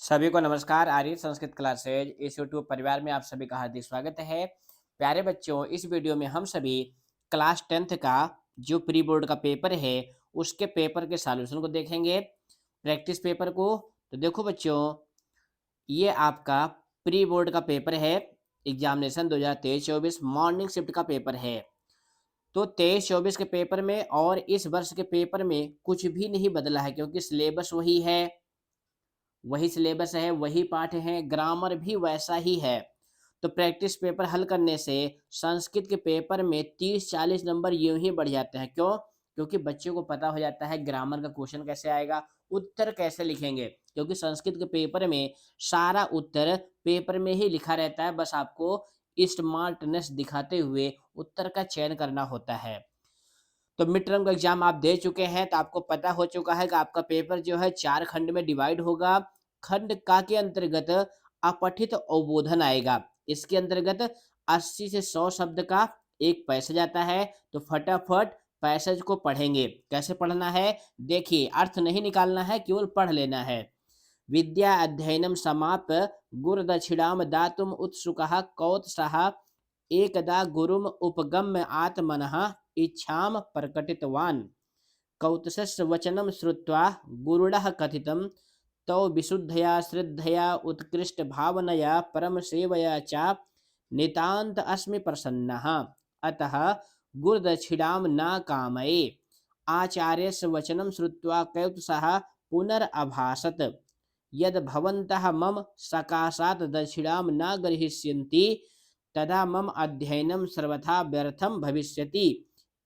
सभी को नमस्कार। आर्य संस्कृत क्लासेज इस यूट्यूब परिवार में आप सभी का हार्दिक स्वागत है। प्यारे बच्चों, इस वीडियो में हम सभी क्लास 10th का जो प्री बोर्ड का पेपर है उसके पेपर के सॉल्यूशन को देखेंगे, प्रैक्टिस पेपर को। तो देखो बच्चों, ये आपका प्री बोर्ड का पेपर है, एग्जामिनेशन 2023-24 मॉर्निंग शिफ्ट का पेपर है। तो 23-24 के पेपर में और इस वर्ष के पेपर में कुछ भी नहीं बदला है, क्योंकि सिलेबस वही है, वही सिलेबस है, वही पाठ है, ग्रामर भी वैसा ही है। तो प्रैक्टिस पेपर हल करने से संस्कृत के पेपर में 30-40 नंबर यूं ही बढ़ जाते हैं। क्यों? क्योंकि बच्चे को पता हो जाता है ग्रामर का क्वेश्चन कैसे आएगा, उत्तर कैसे लिखेंगे। क्योंकि संस्कृत के पेपर में सारा उत्तर पेपर में ही लिखा रहता है, बस आपको स्मार्टनेस दिखाते हुए उत्तर का चयन करना होता है। तो मिड टर्म का एग्जाम आप दे चुके हैं, तो आपको पता हो चुका है कि आपका पेपर जो है 4 खंड में डिवाइड होगा। खंड का के अंतर्गत अपठित अवबोधन आएगा। इसके अंतर्गत 80 से 100 शब्द का एक पैसेज आता है। तो फटाफट पैसेज को पढ़ेंगे। कैसे पढ़ना है? देखिए, अर्थ नहीं निकालना है, केवल पढ़ लेना है। विद्या अध्ययनम समाप्य गुरुदक्षिणाम दातुम उत्सुकः कौत्सः एकदा गुरुम उपगम्य आत्मनः इच्छाम प्रकटितवान्। कौत्सस्य वचनं श्रुत्वा गुरुणः कथितं तौ विशुद्धया श्रद्धया उत्कृष्टभावनया परमसेवया च नितान्त अस्मि प्रसन्नः। अतः गुरुदक्षिणां न कामये। आचार्यस्य वचनं श्रुत्वा कौत्सः पुनरभाषत, यद् भवन्तः मम सकाशात् दक्षिणां न गृहीष्यन्ति तदा मम अध्ययनं सर्वथा व्यर्थं भविष्यति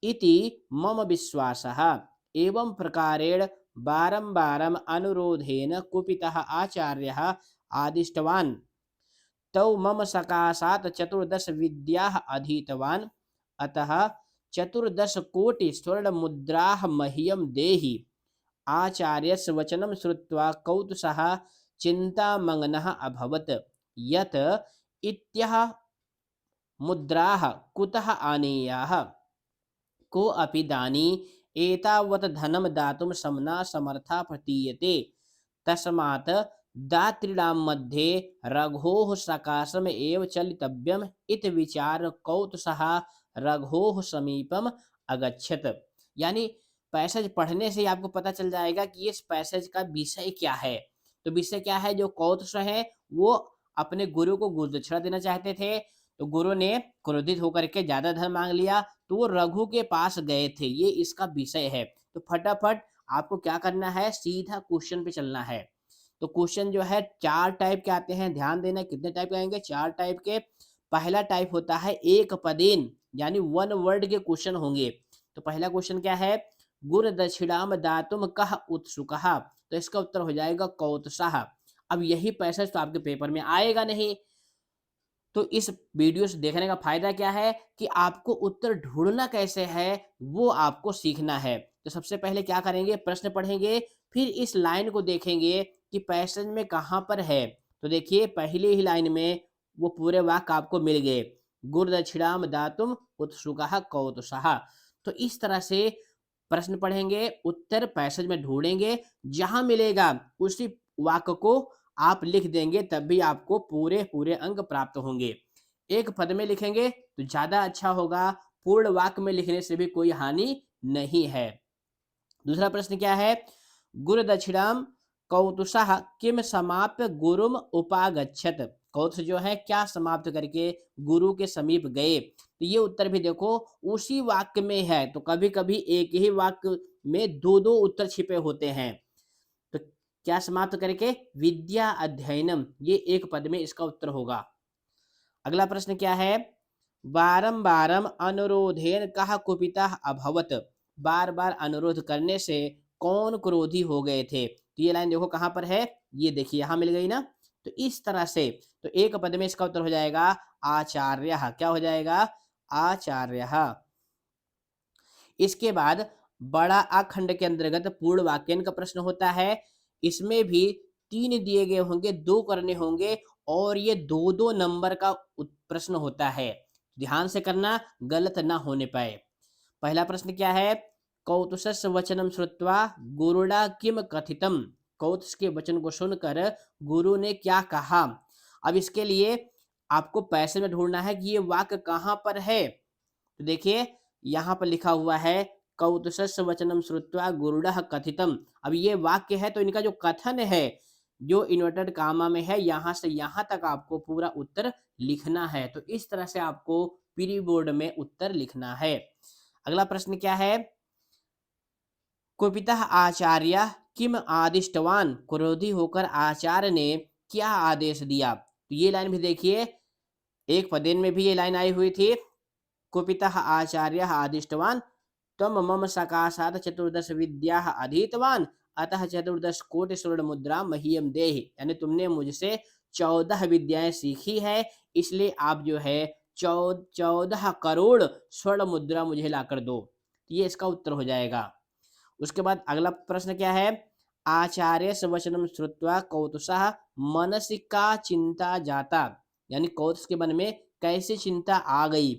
इति मम विश्वासः। एवं प्रकारेण बारंबारम् अनुरोधेन कुपितः आचार्यः आदिष्टवान्। तौ मम सकाशात् 14 विद्याः अधीतवान्। अतः 14 कोटि स्वर्णमुद्राः मह्यं देहि। आचार्यस्य वचनं श्रुत्वा कौत्सः चिन्तामग्नः अभवत्, यत् इत्यः मुद्राः कुतः आनीयाः, कोऽपि दानी एतावत् धनं दातुं समना समर्था प्रतीयते। तस्मात् दातॄणां मध्ये रघोः सकाशम् एव चलितव्यम् इति विचार्य कौत्सः रघोः समीपम् अगच्छत्। यानी पैसेज पढ़ने से ही आपको पता चल जाएगा कि इस पैसेज का विषय क्या है। तो विषय क्या है? जो कौत्स है वो अपने गुरु को गुरुदक्षिणा देना चाहते थे। तो गुरु ने क्रोधित होकर के ज्यादा धन मांग लिया, तो वो रघु के पास गए थे। ये इसका विषय है। तो फटाफट आपको क्या करना है? सीधा क्वेश्चन पे चलना है। तो क्वेश्चन जो है 4 टाइप के आते हैं। ध्यान देना, कितने टाइप के आएंगे? 4 टाइप के। पहला टाइप होता है एक पदेन, यानी वन वर्ड के क्वेश्चन होंगे। तो पहला क्वेश्चन क्या है? गुर दक्षिणाम दातुम कह उत्सुकः। तो इसका उत्तर हो जाएगा कौत्सः। अब यही पैसेज तो आपके पेपर में आएगा नहीं। तो इस वीडियो से देखने का फायदा क्या है कि आपको उत्तर ढूंढना कैसे है वो आपको सीखना है। तो सबसे पहले क्या करेंगे? प्रश्न पढ़ेंगे, फिर इस लाइन को देखेंगे कि पैसेज में कहाँ पर है। तो देखिए, पहले ही लाइन में वो पूरे वाक्य आपको मिल गए, गुरुदक्षिणाम दातुम उत्सुकः कौतुषः। तो इस तरह से प्रश्न पढ़ेंगे, उत्तर पैसेज में ढूंढेंगे, जहां मिलेगा उसी वाक्य को आप लिख देंगे, तब भी आपको पूरे पूरे अंक प्राप्त होंगे। एक पद में लिखेंगे तो ज्यादा अच्छा होगा, पूर्ण वाक्य में लिखने से भी कोई हानि नहीं है। दूसरा प्रश्न क्या है? गुरु दक्षिणाम कौतुषः किम समाप्य गुरुम उपागच्छत। कौतुष जो है क्या समाप्त करके गुरु के समीप गए। तो ये उत्तर भी देखो उसी वाक्य में है। तो कभी कभी एक ही वाक्य में दो दो उत्तर छिपे होते हैं। तो क्या समाप्त करके? विद्या अध्ययनम, ये एक पद में इसका उत्तर होगा। अगला प्रश्न क्या है? बारंबारम अनुरोधेन कहा कुपिता अभवत। बार बार अनुरोध करने से कौन क्रोधी हो गए थे। तो ये लाइन देखो कहां पर है, ये देखिए यहां मिल गई ना। तो इस तरह से तो एक पद में इसका उत्तर हो जाएगा आचार्य। क्या हो जाएगा? आचार्य। इसके बाद बड़ा अखंड के अंतर्गत पूर्ण वाक्यन का प्रश्न होता है। इसमें भी 3 दिए गए होंगे, 2 करने होंगे, और ये 2-2 नंबर का प्रश्न होता है। ध्यान से करना, गलत ना होने पाए। पहला प्रश्न क्या है? कौतुषस्य वचनम श्रुत्वा गुरुणा किम कथितम। कौत्स के वचन को सुनकर गुरु ने क्या कहा। अब इसके लिए आपको पैसेज में ढूंढना है कि ये वाक्य कहाँ पर है। तो देखिए यहाँ पर लिखा हुआ है कौत्सस्य वचनम श्रुत्वा गुरुडः कथितम। अब ये वाक्य है तो इनका जो कथन है जो इन्वर्टेड कामा में है यहाँ से यहाँ तक आपको पूरा उत्तर लिखना है। तो इस तरह से आपको प्री बोर्ड में उत्तर लिखना है। अगला प्रश्न क्या है, कुपितः आचार्य किम आदिष्टवान, क्रोधी होकर आचार्य ने क्या आदेश दिया। तो ये लाइन भी देखिए, एक पदेन में भी ये लाइन आई हुई थी, कुपितः आचार्य आदिष्टवान तम मम सकाशात चतुर्दश विद्या अधीतवान अतः चतुर्दश कोटि स्वर्ण मुद्रा मह्यम देहि। यानी तुमने मुझसे 14 विद्याएं सीखी है, इसलिए आप जो है 14 करोड़ स्वर्ण मुद्रा मुझे लाकर दो। ये इसका उत्तर हो जाएगा। उसके बाद अगला प्रश्न क्या है, आचार्य वचनम श्रुत्वा कौतुषः मनसि का चिंता जाता। यानी कौतुष के मन में कैसी चिंता आ गई।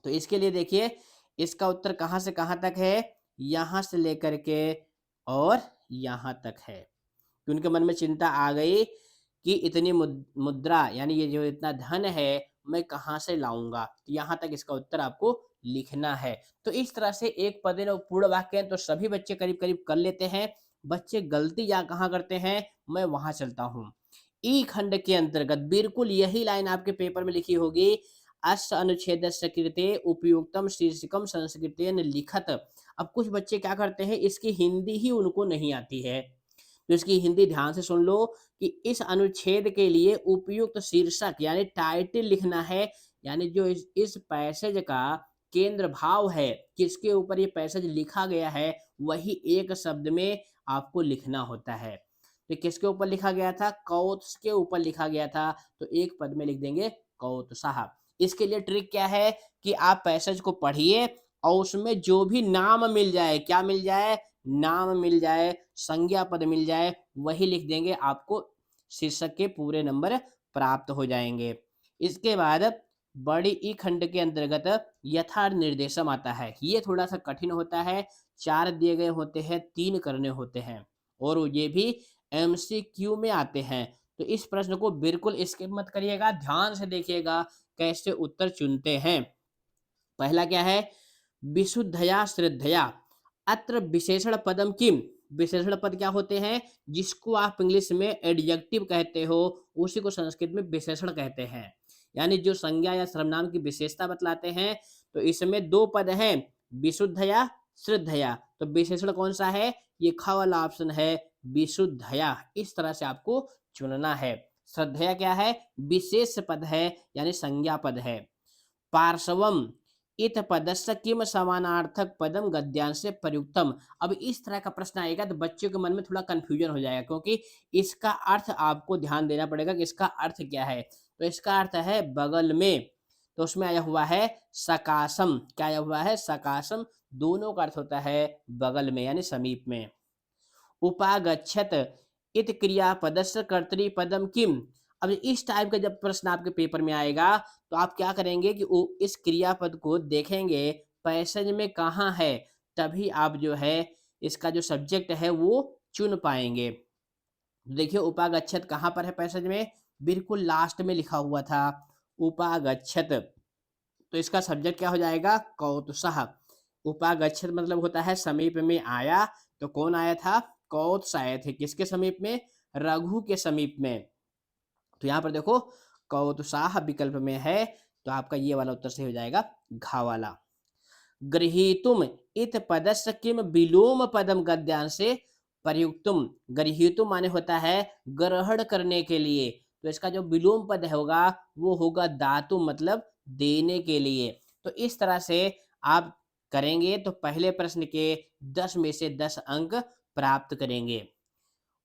तो इसके लिए देखिए इसका उत्तर कहाँ से कहाँ तक है, यहाँ से लेकर के और यहाँ तक है। कि उनके मन में चिंता आ गई कि इतनी मुद्रा यानी ये जो इतना धन है मैं कहाँ से लाऊंगा। तो यहाँ तक इसका उत्तर आपको लिखना है। तो इस तरह से एक पदेन और पूर्ण वाक्य तो सभी बच्चे करीब करीब कर लेते हैं। बच्चे गलती या कहाँ करते हैं, मैं वहां चलता हूँ। ई खंड के अंतर्गत बिल्कुल यही लाइन आपके पेपर में लिखी होगी, अस्य अनुच्छेदस्य कृते उपयुक्तम शीर्षकम संस्कृतेन लिखत। अब कुछ बच्चे क्या करते हैं, इसकी हिंदी ही उनको नहीं आती है, तो इसकी हिंदी ध्यान से सुन लो कि इस अनुच्छेद के लिए उपयुक्त शीर्षक यानी टाइटल लिखना है। यानी जो इस पैसेज का केंद्र भाव है, किसके ऊपर ये पैसेज लिखा गया है, वही एक शब्द में आपको लिखना होता है। तो किसके ऊपर लिखा गया था, कौत्स के ऊपर लिखा गया था, तो एक पद में लिख देंगे कौत्सः। इसके लिए ट्रिक क्या है कि आप पैसेज को पढ़िए और उसमें जो भी नाम मिल जाए, क्या मिल जाए, नाम मिल जाए, संज्ञा पद मिल जाए, वही लिख देंगे, आपको शीर्षक के पूरे नंबर प्राप्त हो जाएंगे। इसके बाद बड़ी ई खंड के अंतर्गत यथा निर्देशम आता है। ये थोड़ा सा कठिन होता है, 4 दिए गए होते हैं, 3 करने होते हैं और ये भी एमसीक्यू में आते हैं। तो इस प्रश्न को बिल्कुल स्किप मत करिएगा, ध्यान से देखिएगा कैसे उत्तर चुनते हैं। पहला क्या है, विशुद्धया श्रद्धया अत्र विशेषण पदम किम। विशेषण पद क्या होते हैं, जिसको आप इंग्लिश में एडजेक्टिव कहते हो उसी को संस्कृत में विशेषण कहते हैं। यानी जो संज्ञा या सर्वनाम की विशेषता बतलाते हैं। तो इसमें 2 पद हैं, विशुद्धया श्रद्धया। तो विशेषण कौन सा है, ये ख वाला ऑप्शन है, विशुद्धया। इस तरह से आपको चुनना है। श्रद्धया क्या है, विशेष पद है यानी संज्ञा पद है। पार्श्वम इत पदस्य किम समानार्थक पदम गद्यांश से प्रयुक्तम। अब इस तरह का प्रश्न आएगा तो बच्चों के मन में थोड़ा कंफ्यूजन हो जाएगा, क्योंकि इसका अर्थ आपको ध्यान देना पड़ेगा कि इसका अर्थ क्या है। तो इसका अर्थ है बगल में, तो उसमें आया हुआ है सकाशम। क्या आया हुआ है, सकाशम। दोनों का अर्थ होता है बगल में यानी समीप में। उपागच्छत इत क्रियापदस्य कर्तृपदम किम। अब इस टाइप का जब प्रश्न आपके पेपर में आएगा तो आप क्या करेंगे कि इस क्रियापद को देखेंगे पैसेज में कहाँ है, तभी आप जो है इसका जो सब्जेक्ट है वो चुन पाएंगे। देखिए उपागच्छत कहाँ पर है पैसेज में, बिल्कुल लास्ट में लिखा हुआ था उपागच्छत। तो इसका सब्जेक्ट क्या हो जाएगा, कौत्सः। उपागच्छत मतलब होता है समीप में आया। तो कौन आया था, कौत्स आए थे। किसके समीप में, रघु के समीप में। तो यहाँ पर देखो कौत्साह विकल्प में है, तो आपका ये वाला उत्तर सही हो जाएगा, घा वाला। गृहीतुम इत पदस्य किम विलोम पदम गद्यांश से प्रयुक्तुम। गृहीतुम माने होता है ग्रहण करने के लिए। तो इसका जो विलोम पद होगा वो होगा दातु, मतलब देने के लिए। तो इस तरह से आप करेंगे तो पहले प्रश्न के 10 में से 10 अंक प्राप्त करेंगे।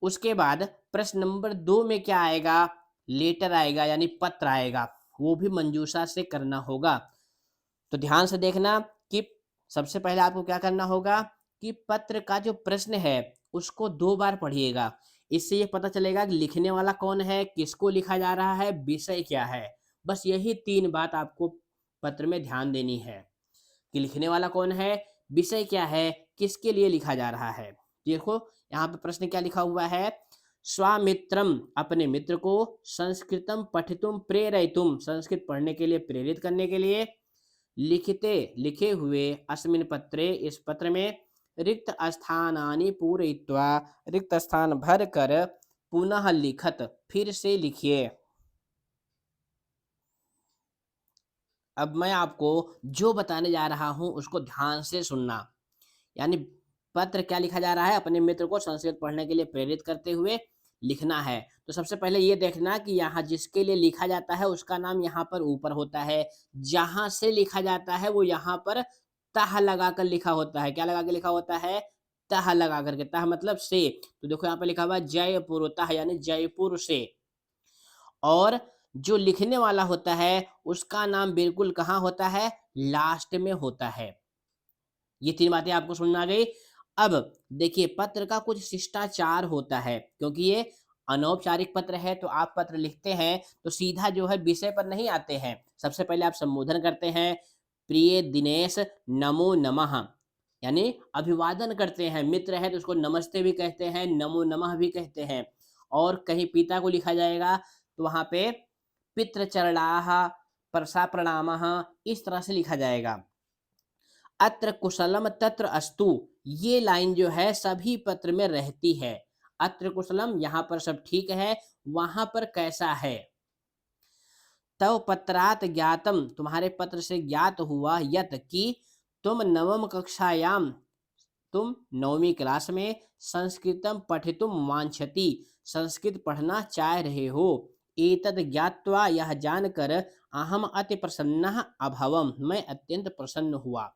उसके बाद प्रश्न नंबर 2 में क्या आएगा, लेटर आएगा यानी पत्र आएगा, वो भी मंजूषा से करना होगा। तो ध्यान से देखना कि सबसे पहले आपको क्या करना होगा कि पत्र का जो प्रश्न है उसको 2 बार पढ़िएगा। इससे ये पता चलेगा कि लिखने वाला कौन है, किसको लिखा जा रहा है, विषय क्या है। बस यही 3 बात आपको पत्र में ध्यान देनी है कि लिखने वाला कौन है, विषय क्या है, किसके लिए लिखा जा रहा है। देखो यहाँ पे प्रश्न क्या लिखा हुआ है, स्वामित्रम अपने मित्र को, संस्कृतम पठितुम प्रेरयितुम संस्कृत पढ़ने के लिए प्रेरित करने के लिए, लिखिते लिखे हुए, अस्मिन् पत्रे इस पत्र में, रिक्त स्थानानि पूरयित्वा रिक्त स्थान भर कर, पुनः लिखत फिर से लिखिए। अब मैं आपको जो बताने जा रहा हूं उसको ध्यान से सुनना। यानी पत्र क्या लिखा जा रहा है, अपने मित्र को संस्कृत पढ़ने के लिए प्रेरित करते हुए लिखना है। तो सबसे पहले ये देखना कि यहाँ जिसके लिए लिखा जाता है उसका नाम यहाँ पर ऊपर होता है, जहां से लिखा जाता है वो यहाँ पर तह लगाकर लिखा होता है। क्या लगा के लिखा होता है, तह लगा करके। तह मतलब से। तो देखो यहाँ पर लिखा हुआ है जयपुर, तह यानी जयपुर से। और जो लिखने वाला होता है उसका नाम बिल्कुल कहाँ होता है, लास्ट में होता है। ये 3 बातें आपको समझ में आ गई। अब देखिए पत्र का कुछ शिष्टाचार होता है, क्योंकि ये अनौपचारिक पत्र है तो आप पत्र लिखते हैं तो सीधा जो है विषय पर नहीं आते हैं। सबसे पहले आप संबोधन करते हैं, प्रिय दिनेश नमो नमः, यानी अभिवादन करते हैं। मित्र है तो उसको नमस्ते भी कहते हैं, नमो नमः भी कहते हैं। और कहीं पिता को लिखा जाएगा तो वहां पे पितृचरणाः परसा प्रणामः, इस तरह से लिखा जाएगा। अत्र कुशलम तत्र अस्तु, ये लाइन जो है सभी पत्र में रहती है। अत्र कुशलम, यहाँ पर सब ठीक है, वहां पर कैसा है। तव पत्रात ज्ञातम, तुम्हारे पत्र से ज्ञात हुआ, यत कि तुम नवम कक्षायाम, तुम 9वीं क्लास में, संस्कृतम पठितुम वांछति, संस्कृत पढ़ना चाह रहे हो। एतद ज्ञात्वा, यह जानकर, अहम अति प्रसन्नः अभवम, मैं अत्यंत प्रसन्न हुआ।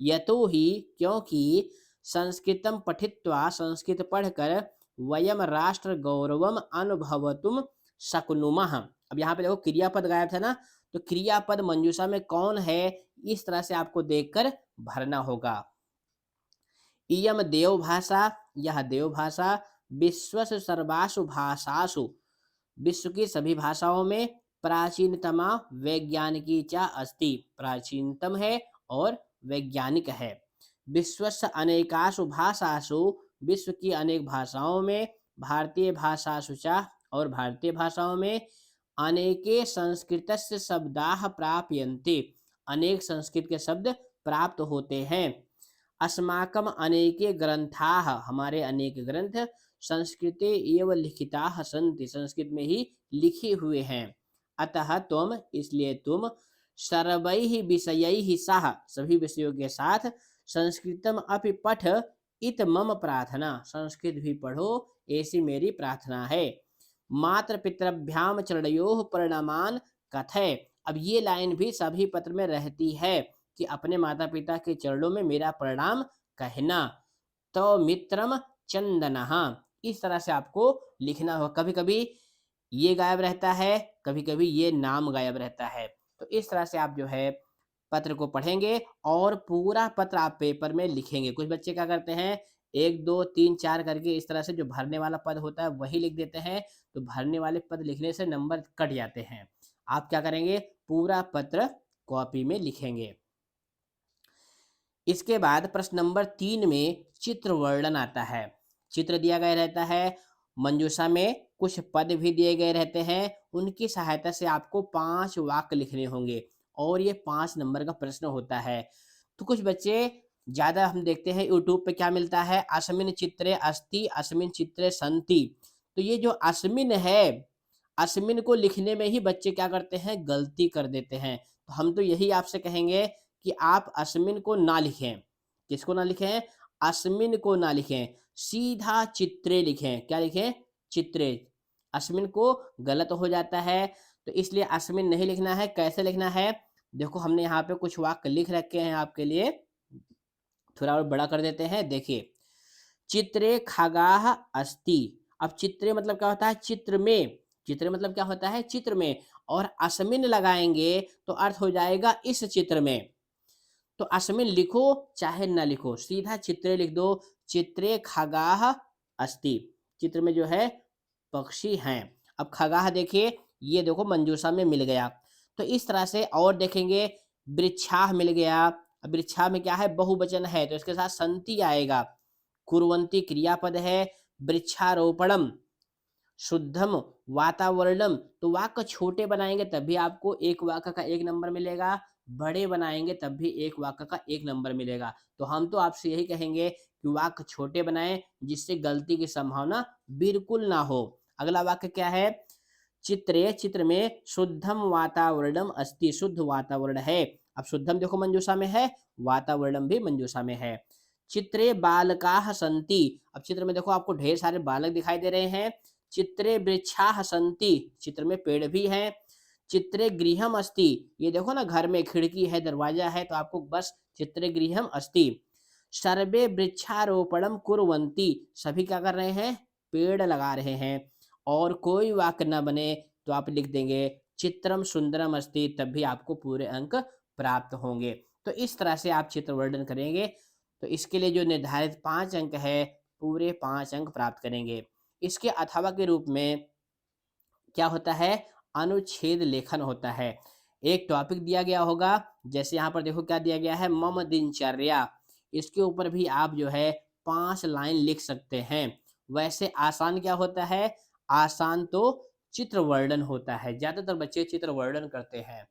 यतो ही, क्योंकि, संस्कृतम पठित्वा, संस्कृत पढ़कर, वयम राष्ट्र गौरवम अनुभवतुम शक्नुमः। अब यहाँ पे देखो क्रियापद गायब था ना, तो क्रियापद मंजूषा में कौन है, इस तरह से आपको देखकर भरना होगा। इयम देव भाषा, यह देव भाषा, विश्वस सर्वासु भाषासु, विश्व की सभी भाषाओं में, प्राचीनतमा वैज्ञानिकी चा अस्ति, प्राचीनतम है और वैज्ञानिक है। विश्वस्य अनेकासु भाषासु, विश्व की अनेक भाषाओं में, भारतीय भाषासु चा, और भारतीय भाषाओं में, अनेके संस्कृतस्य शब्दाः प्राप्यन्ते, अनेक संस्कृत के शब्द प्राप्त होते हैं। अस्माकम अनेके ग्रंथाः, हमारे अनेक ग्रंथ, संस्कृते एव लिखिताः सन्ति, संस्कृत में ही लिखे हुए हैं। अतः तुम, इसलिए तुम, सर्वैः विषयैः सह, सभी विषयों के साथ, संस्कृतम अपि पठ इत मम प्रार्थना, संस्कृत भी पढ़ो ऐसी मेरी प्रार्थना है। मात्र पितृभ्याम चरणयोः प्रणामान कथय, अब ये लाइन भी सभी पत्र में रहती है कि अपने माता पिता के चरणों में मेरा प्रणाम कहना। तो मित्रम चंदनः, इस तरह से आपको लिखना हो। कभी कभी ये गायब रहता है, कभी कभी ये नाम गायब रहता है। तो इस तरह से आप जो है पत्र को पढ़ेंगे और पूरा पत्र आप पेपर में लिखेंगे। कुछ बच्चे क्या करते हैं, 1 2 3 4 करके इस तरह से जो भरने वाला पद होता है वही लिख देते हैं, तो भरने वाले पद लिखने से नंबर कट जाते हैं। आप क्या करेंगे, पूरा पत्र कॉपी में लिखेंगे। इसके बाद प्रश्न नंबर 3 में चित्र वर्णन आता है। चित्र दिया गया रहता है, मंजूषा में कुछ पद भी दिए गए रहते हैं, उनकी सहायता से आपको 5 वाक्य लिखने होंगे और ये 5 नंबर का प्रश्न होता है। तो कुछ बच्चे ज़्यादा हम देखते हैं यूट्यूब पे क्या मिलता है, अस्मिन चित्रे अस्ति, अस्मिन चित्रे सन्ति। तो ये जो अस्मिन है, अस्मिन को लिखने में ही बच्चे क्या करते हैं, गलती कर देते हैं। तो हम तो यही आपसे कहेंगे कि आप अस्मिन को ना लिखें। किसको ना लिखें, अस्मिन को ना लिखें, सीधा चित्रे लिखें। क्या लिखें, चित्रे। अस्मिन को गलत हो जाता है, तो इसलिए अस्मिन नहीं लिखना है। कैसे लिखना है, देखो हमने यहाँ पे कुछ वाक्य लिख रखे हैं आपके लिए, थोड़ा और बड़ा कर देते हैं। देखिए, चित्रे खगाह अस्ति। अब चित्रे मतलब क्या होता है, चित्र में। चित्र मतलब क्या होता है, चित्र में। और अस्मिन लगाएंगे तो अर्थ हो जाएगा इस चित्र में। तो अस्मिन लिखो चाहे ना लिखो, सीधा चित्रे लिख दो। चित्रे खगाह अस्ति, चित्र में जो है पक्षी हैं। अब खगाह देखिए, ये देखो मंजूषा में मिल गया। तो इस तरह से और देखेंगे, वृक्षाह मिल गया। अब वृक्षाह में क्या है, बहुवचन है तो इसके साथ संति आएगा। कुर्वन्ति क्रियापद है, वृक्षारोपणम, शुद्धम वातावरणम। तो वाक्य छोटे बनाएंगे तब भी आपको एक वाक्य का 1 नंबर मिलेगा, बड़े बनाएंगे तब भी एक वाक्य का 1 नंबर मिलेगा। तो हम तो आपसे यही कहेंगे कि वाक्य छोटे बनाएं जिससे गलती की संभावना बिल्कुल ना हो। अगला वाक्य क्या है? चित्रे, चित्र में शुद्धम वातावरणम अस्ति, शुद्ध वातावरण है। अब शुद्धम देखो मंजूषा में है, वातावरणम भी मंजूषा में है। चित्रे बालकाः सन्ति, अब चित्र में देखो आपको ढेर सारे बालक दिखाई दे रहे हैं। चित्रे वृक्षाः सन्ति, चित्र में पेड़ भी हैं। चित्रे गृहम अस्ति, ये देखो ना घर में खिड़की है, दरवाजा है, तो आपको बस चित्रे गृहम अस्ति। सर्वे वृक्षारोपणम कुर्वन्ति, सभी क्या कर रहे हैं? पेड़ लगा रहे हैं। और कोई वाक्य ना बने तो आप लिख देंगे चित्रम सुंदरम अस्ति, तब भी आपको पूरे अंक प्राप्त होंगे। तो इस तरह से आप चित्र वर्णन करेंगे तो इसके लिए जो निर्धारित 5 अंक है, पूरे 5 अंक प्राप्त करेंगे। इसके अथवा के रूप में क्या होता है? अनुच्छेद लेखन होता है। एक टॉपिक दिया गया होगा, जैसे यहाँ पर देखो क्या दिया गया है, मम दिनचर्या। इसके ऊपर भी आप जो है 5 लाइन लिख सकते हैं। वैसे आसान क्या होता है? आसान तो चित्र वर्णन होता है, ज्यादातर बच्चे चित्र वर्णन करते हैं।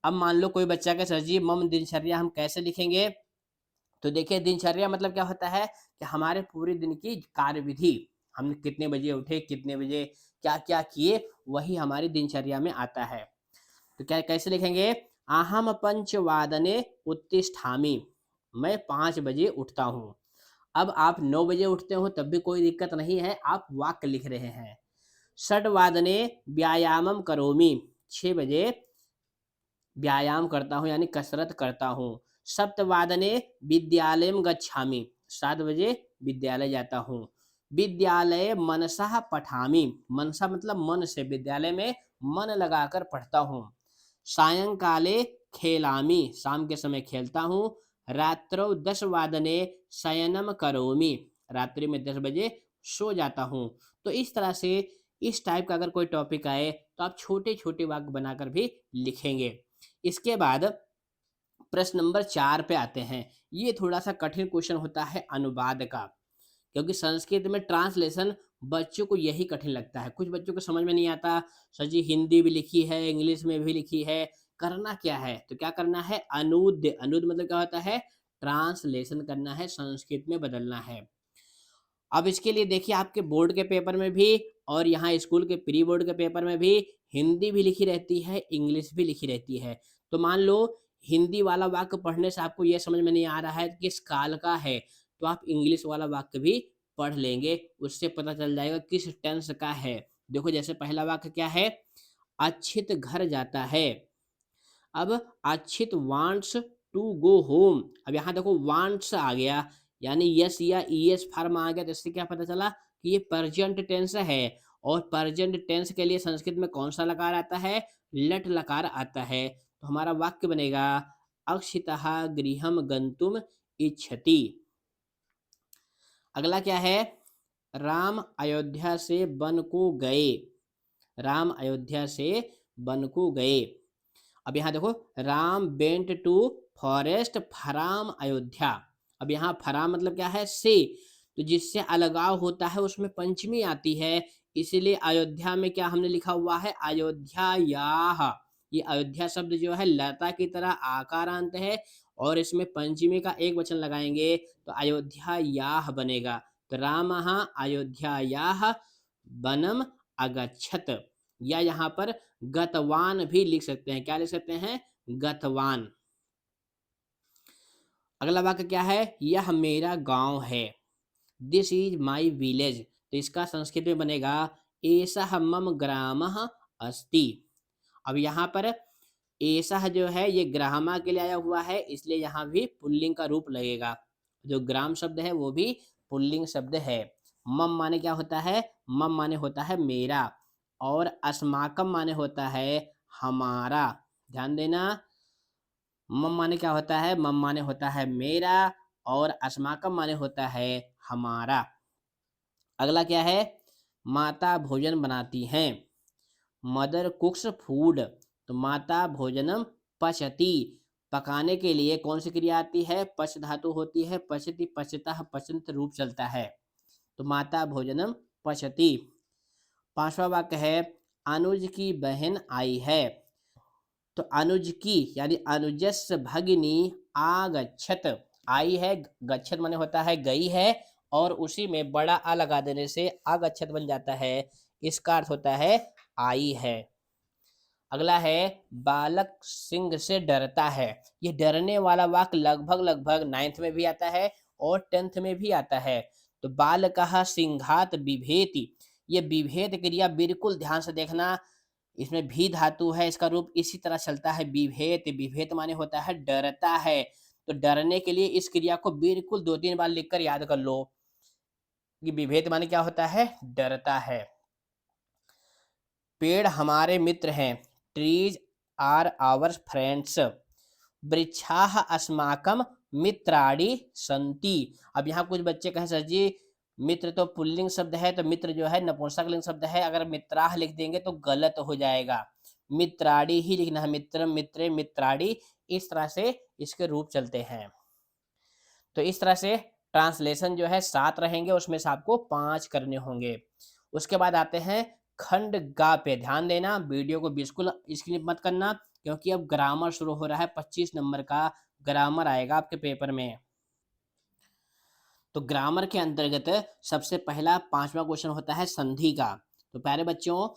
अब मान लो कोई बच्चा के सर जी मम दिनचर्या हम कैसे लिखेंगे? तो देखिए दिनचर्या मतलब क्या होता है कि हमारे पूरे दिन की कार्यविधि, हम कितने बजे उठे, कितने बजे क्या क्या किए, वही हमारी दिनचर्या में आता है। तो क्या कैसे लिखेंगे? अहम पंचवादने उत्तिष्ठामि, मैं 5 बजे उठता हूँ। अब आप 9 बजे उठते हो तब भी कोई दिक्कत नहीं है, आप वाक्य लिख रहे हैं। षड्वादने व्यायामम करोमि, 6 बजे व्यायाम करता हूँ यानी कसरत करता हूँ। सप्तवादने विद्यालयम गच्छामि, 7 बजे विद्यालय जाता हूँ। विद्यालय मनसः पठामि, मनसा मतलब मन से, विद्यालय में मन लगाकर पढ़ता हूँ। सायंकाले खेलामि, शाम के समय खेलता हूँ। रात्रौ 10 वादने शयनम करोमि, रात्रि में 10 बजे सो जाता हूँ। तो इस तरह से इस टाइप का अगर कोई टॉपिक आए तो आप छोटे छोटे वाक्य बनाकर भी लिखेंगे। इसके बाद प्रश्न नंबर 4 पे आते हैं। ये थोड़ा सा कठिन क्वेश्चन होता है अनुवाद का, क्योंकि संस्कृत में ट्रांसलेशन बच्चों को यही कठिन लगता है। कुछ बच्चों को समझ में नहीं आता, सर जी हिंदी भी लिखी है, इंग्लिश में भी लिखी है, करना क्या है? तो क्या करना है? अनुद, अनुद मतलब क्या होता है? ट्रांसलेशन करना है, संस्कृत में बदलना है। अब इसके लिए देखिए आपके बोर्ड के पेपर में भी और यहाँ स्कूल के प्री बोर्ड के पेपर में भी हिंदी भी लिखी रहती है, इंग्लिश भी लिखी रहती है। तो मान लो हिंदी वाला वाक्य पढ़ने से आपको यह समझ में नहीं आ रहा है कि किस काल का है, तो आप इंग्लिश वाला वाक्य भी पढ़ लेंगे, उससे पता चल जाएगा किस टेंस का है। देखो जैसे पहला वाक्य क्या है? अच्छित घर जाता है। अब अच्छित वांट्स टू गो होम, अब यहाँ देखो वांट्स आ गया, यानी यस या ईएस फॉर्म आ गया, तो इससे क्या पता चला कि ये प्रेजेंट टेंस है। और प्रेजेंट टेंस के लिए संस्कृत में कौन सा लकार आता है? लट लकार आता है। तो हमारा वाक्य बनेगा अक्षितः गृहम गंतुम इच्छति। अगला क्या है? राम अयोध्या से वन को गए, राम अयोध्या से वन को गए। अब यहाँ देखो Ram went to forest from Ayodhya. अब यहाँ फ्रॉम मतलब क्या है? से, तो जिससे अलगाव होता है उसमें पंचमी आती है, इसीलिए अयोध्या में क्या हमने लिखा हुआ है? अयोध्यायाः। ये अयोध्या शब्द जो है लता की तरह आकारांत है और इसमें पंचमी का एक वचन लगाएंगे तो अयोध्यायाः बनेगा। तो रामः अयोध्यायाः वनम अगच्छत, या यहाँ पर गतवान भी लिख सकते हैं। क्या लिख सकते हैं? गतवान। अगला वाक्य क्या है? यह मेरा गांव है, दिस इज माई विलेज। तो इसका संस्कृत में बनेगा एषः मम ग्रामः अस्ति। अब यहाँ पर एषः जो है ये ग्रामा के लिए आया हुआ है, इसलिए यहाँ भी पुल्लिंग का रूप लगेगा। जो ग्राम शब्द है वो भी पुल्लिंग शब्द है। मम माने क्या होता है? मम माने होता है मेरा, और अस्माकम माने होता है हमारा। ध्यान देना, मम माने क्या होता है? मम माने होता है मेरा और अस्माकम माने होता है हमारा। अगला क्या है? माता भोजन बनाती हैं, मदर कुक्स फूड। तो माता भोजनम पचती, पकाने के लिए कौन सी क्रिया आती है? पच धातु होती है, पचती पचता पचंत रूप चलता है। तो माता भोजनम पचती। पांचवा वाक्य है अनुज की बहन आई है। तो अनुज की यानी अनुजस्य भगिनी आगच्छत, आई है, गच्छत माने होता है गई है, और उसी में बड़ा आ लगा देने से आगच्छत बन जाता है। इसका अर्थ होता है आई है। अगला है बालक सिंह से डरता है। ये डरने वाला वाक्य लगभग लगभग 9th में भी आता है और 10th में भी आता है। तो बालकः सिंहात बिभेति, ये विभेद क्रिया बिल्कुल ध्यान से देखना, इसमें भी धातु है, इसका रूप इसी तरह चलता है विभेत। विभेत माने होता है डरता है। तो डरने के लिए इस क्रिया को बिल्कुल 2-3 बार लिखकर याद कर लो कि विभेद माने क्या होता है, डरता है। पेड़ हमारे मित्र हैं, ट्रीज आर आवर फ्रेंड्स। वृक्षाः अस्माकं मित्राणि सन्ति। अब यहाँ कुछ बच्चे कहें सर जी मित्र तो पुल्लिंग शब्द है, तो मित्र जो है नपुंसकलिंग शब्द है, अगर मित्राः लिख देंगे तो गलत हो जाएगा, मित्राणि ही लिखना है, मित्र मित्रे मित्राणि, इस तरह से इसके रूप चलते हैं। तो इस तरह से ट्रांसलेशन जो है 7 रहेंगे, उसमें से आपको 5 करने होंगे। उसके बाद आते हैं खंड गा पे। ध्यान देना, वीडियो को बिल्कुल स्किप मत करना, क्योंकि अब ग्रामर शुरू हो रहा है। 25 नंबर का ग्रामर आएगा आपके पेपर में। तो ग्रामर के अंतर्गत सबसे पहला 5वां क्वेश्चन होता है संधि का। तो प्यारे बच्चों,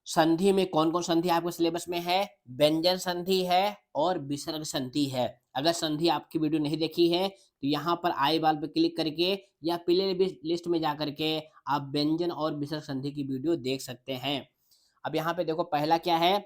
संधि में कौन कौन संधि आपके सिलेबस में है? व्यंजन संधि है और विसर्ग संधि है। अगर संधि आपकी वीडियो नहीं देखी है तो यहाँ पर आई बाल पे क्लिक करके या प्ले लिस्ट में जा करके आप व्यंजन और विसर्ग संधि की वीडियो देख सकते हैं। अब यहाँ पे देखो पहला क्या है,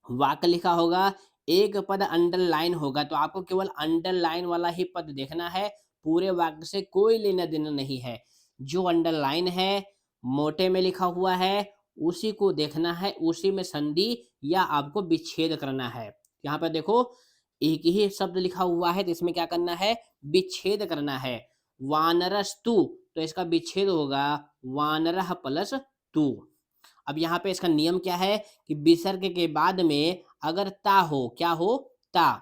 वाक्य लिखा होगा, एक पद अंडरलाइन होगा, तो आपको केवल अंडरलाइन वाला ही पद देखना है, पूरे वाक्य से कोई लेना देना नहीं है। जो अंडरलाइन है, मोटे में लिखा हुआ है, उसी को देखना है, उसी में संधि या आपको विच्छेद करना है। यहाँ पर देखो एक ही शब्द लिखा हुआ है, तो इसमें क्या करना है, विच्छेद करना है। वानरस्तु, तो इसका विच्छेद होगा वानरः प्लस तु। अब यहाँ पे इसका नियम क्या है कि विसर्ग के बाद में अगर ता हो, क्या हो, ता,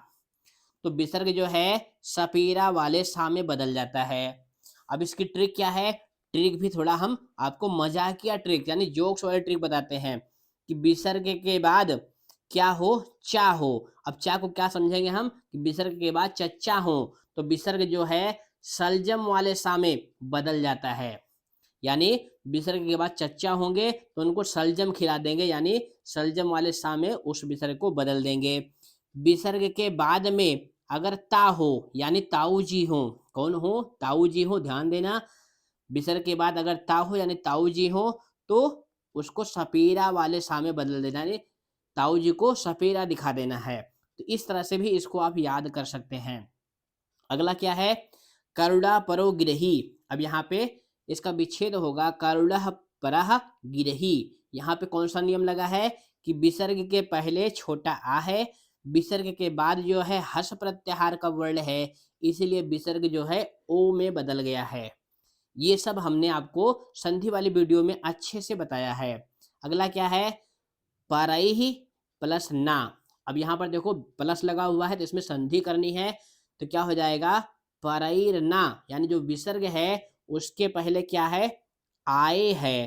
तो विसर्ग जो है सपेरा वाले सा में बदल जाता है। अब इसकी ट्रिक क्या है, ट्रिक भी थोड़ा हम आपको मजाकिया ट्रिक यानी जोक्स वाले ट्रिक बताते हैं कि विसर्ग के बाद क्या हो, चा हो। अब चा को क्या समझेंगे हम कि विसर्ग के बाद चच्चा हो, तो विसर्ग जो है सलजम वाले सा में बदल जाता है, यानी विसर्ग के बाद चच्चा होंगे तो उनको सलजम खिला देंगे, यानी सलजम वाले सा में उस विसर्ग को बदल देंगे। विसर्ग के बाद में अगर ता हो यानी ताऊ जी हो, कौन हो, ताऊ जी हो, ध्यान देना, विसर्ग के बाद अगर ता हो यानी ताऊ जी हो तो उसको सपेरा वाले सा में बदल देना, यानी ताऊ जी को सपेरा दिखा देना है। तो इस तरह से भी इसको आप याद कर सकते हैं। अगला क्या है, करुणा परो गिरही। अब यहाँ पे इसका विच्छेद होगा करुणः परः गिरही। यहाँ पे कौन सा नियम लगा है कि विसर्ग के पहले छोटा आ है, विसर्ग के बाद जो है हर्ष प्रत्याहार का वर्ण है, इसीलिए विसर्ग जो है ओ में बदल गया है। ये सब हमने आपको संधि वाली वीडियो में अच्छे से बताया है। अगला क्या है, परैहि प्लस ना। अब यहाँ पर देखो प्लस लगा हुआ है तो इसमें संधि करनी है, तो क्या हो जाएगा, परैर्ना, यानी जो विसर्ग है उसके पहले क्या है, आए है,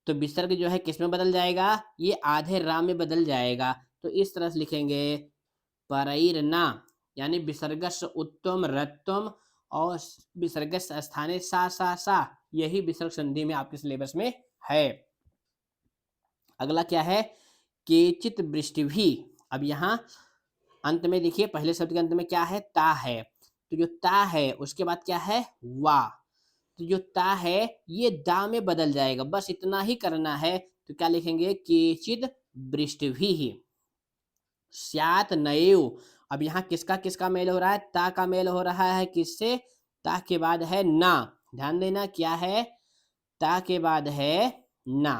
तो विसर्ग जो है किस में बदल जाएगा, ये आधे रा में बदल जाएगा। तो इस तरह से लिखेंगे परैर्ना, यानी विसर्गस्य उत्तम रत्वम और विसर्गस्य स्थाने सा सा सा, यही विसर्ग संधि में आपके सिलेबस में है। अगला क्या है, केचित वृष्टि भी। अब यहाँ अंत में देखिए पहले शब्द के अंत में क्या है, ता है, तो जो ता है उसके बाद क्या है, वा, तो जो ता है ये दा में बदल जाएगा, बस इतना ही करना है। तो क्या लिखेंगे, केचित वृष्टि भी स्यात नएव। अब यहाँ किसका किसका मेल हो रहा है, ता का मेल हो रहा है किससे, ता के बाद है ना, ध्यान देना क्या है, ता के बाद है ना।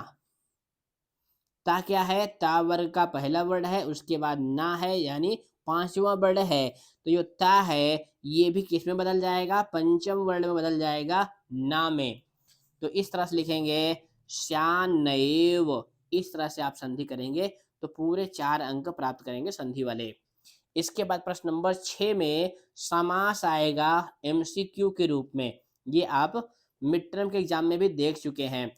ता क्या है, ता वर्ग का पहला वर्ण है, उसके बाद ना है, यानी 5वां वर्ण है। तो जो ता है ये भी किस में बदल जाएगा, पंचम वर्ण में बदल जाएगा, ना में। तो इस तरह से लिखेंगे श्यानैव। इस तरह से आप संधि करेंगे तो पूरे 4 अंक प्राप्त करेंगे संधि वाले। इसके बाद प्रश्न नंबर 6 में समास आएगा एमसीक्यू के रूप में, ये आप मिड टर्म के एग्जाम में भी देख चुके हैं।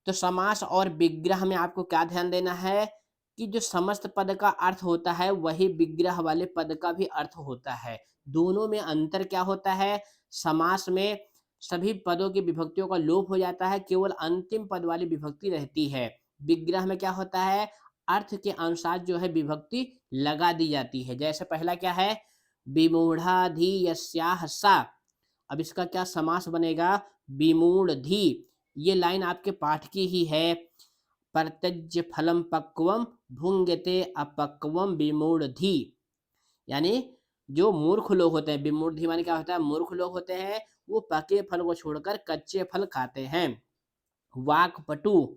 तो समास और विग्रह में आपको क्या ध्यान देना है कि जो समस्त पद का अर्थ होता है वही विग्रह वाले पद का भी अर्थ होता है। दोनों में अंतर क्या होता है? समास में सभी पदों की विभक्तियों का लोप हो जाता है, केवल अंतिम पद वाली विभक्ति रहती है। विग्रह में क्या होता है? अर्थ के अनुसार जो है विभक्ति लगा दी जाती है। जैसे पहला क्या है? विमूढ़ाधि यस्याः सा। अब इसका क्या समास बनेगा? विमूढ़धि। ये लाइन आपके पाठ की ही है। परत्यज्य फलम पक्वम भुंगते अपक्वम विमूढ़धि। यानी जो मूर्ख लोग होते हैं, विमूढ़धि माने क्या होता है? मूर्ख लोग होते हैं, वो पके फल को छोड़कर कच्चे फल खाते हैं। वाक्पटु।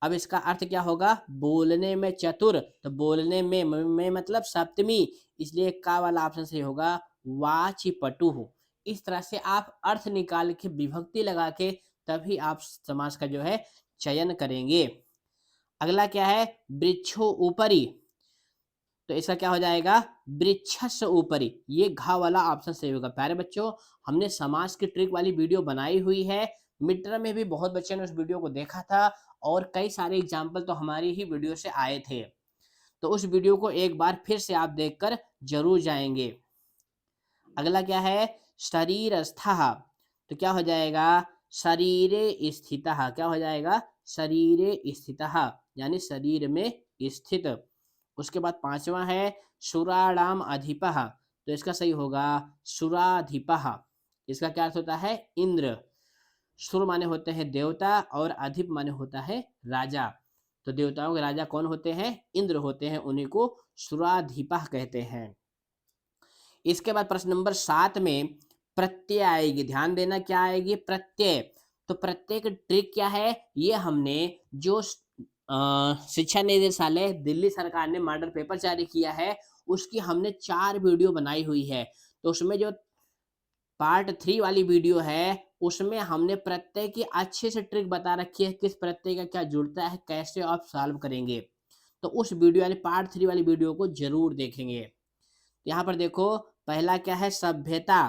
अब इसका अर्थ क्या होगा? बोलने में चतुर। तो बोलने में मतलब सप्तमी, इसलिए का वाला ऑप्शन सही होगा वाचिपटु। इस तरह से आप अर्थ निकाल के विभक्ति लगा के तभी आप समास का जो है चयन करेंगे। अगला क्या है? वृक्षो ऊपरी। तो इसका क्या हो जाएगा? वृक्षस्य ऊपरी। ये घा वाला ऑप्शन सही होगा। प्यारे बच्चों, हमने समास की ट्रिक वाली वीडियो बनाई हुई है। मिड टर्म में भी बहुत बच्चों ने उस वीडियो को देखा था और कई सारे एग्जाम्पल तो हमारी ही वीडियो से आए थे। तो उस वीडियो को एक बार फिर से आप देखकर जरूर जाएंगे। अगला क्या है? शरीरस्थः। तो क्या हो जाएगा? शरीरे स्थितः। क्या हो जाएगा? शरीरे स्थितः, यानी शरीर में स्थित। उसके बाद पांचवा है सुराणाम अधिपः। तो इसका सही होगा सुराधिपः। इसका क्या अर्थ होता है? इंद्र। सुर माने होते हैं देवता और अधिप माने होता है राजा। तो देवताओं के राजा कौन होते हैं? इंद्र होते हैं, उन्हीं को सुराधिपः कहते हैं। इसके बाद प्रश्न नंबर 7 में प्रत्यय आएगी। ध्यान देना, क्या आएगी? प्रत्यय। तो प्रत्यय की ट्रिक क्या है? ये हमने जो शिक्षा निदेशालय दिल्ली सरकार ने मॉडल पेपर जारी किया है, उसकी हमने 4 वीडियो बनाई हुई है। तो उसमें जो पार्ट 3 वाली वीडियो है, उसमें हमने प्रत्यय की अच्छे से ट्रिक बता रखी है, किस प्रत्यय का क्या जुड़ता है, कैसे आप सॉल्व करेंगे। तो उस वीडियो यानी पार्ट 3 वाली वीडियो को जरूर देखेंगे। यहाँ पर देखो, पहला क्या है? सभ्यता।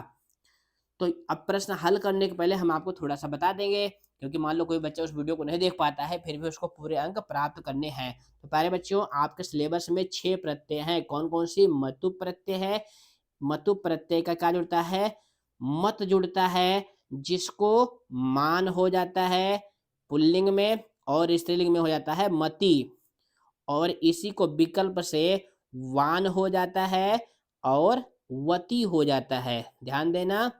तो अब प्रश्न हल करने के पहले हम आपको थोड़ा सा बता देंगे, क्योंकि मान लो कोई बच्चा उस वीडियो को नहीं देख पाता है, फिर भी उसको पूरे अंक प्राप्त करने हैं। तो प्यारे बच्चों, आपके सिलेबस में 6 प्रत्यय हैं। कौन कौन सी? मतु प्रत्यय है। मतु प्रत्यय का क्या जुड़ता है? मत जुड़ता है, जिसको मान हो जाता है पुल्लिंग में और स्त्रीलिंग में हो जाता है मति, और इसी को विकल्प से वान हो जाता है और वती हो जाता है। ध्यान देना,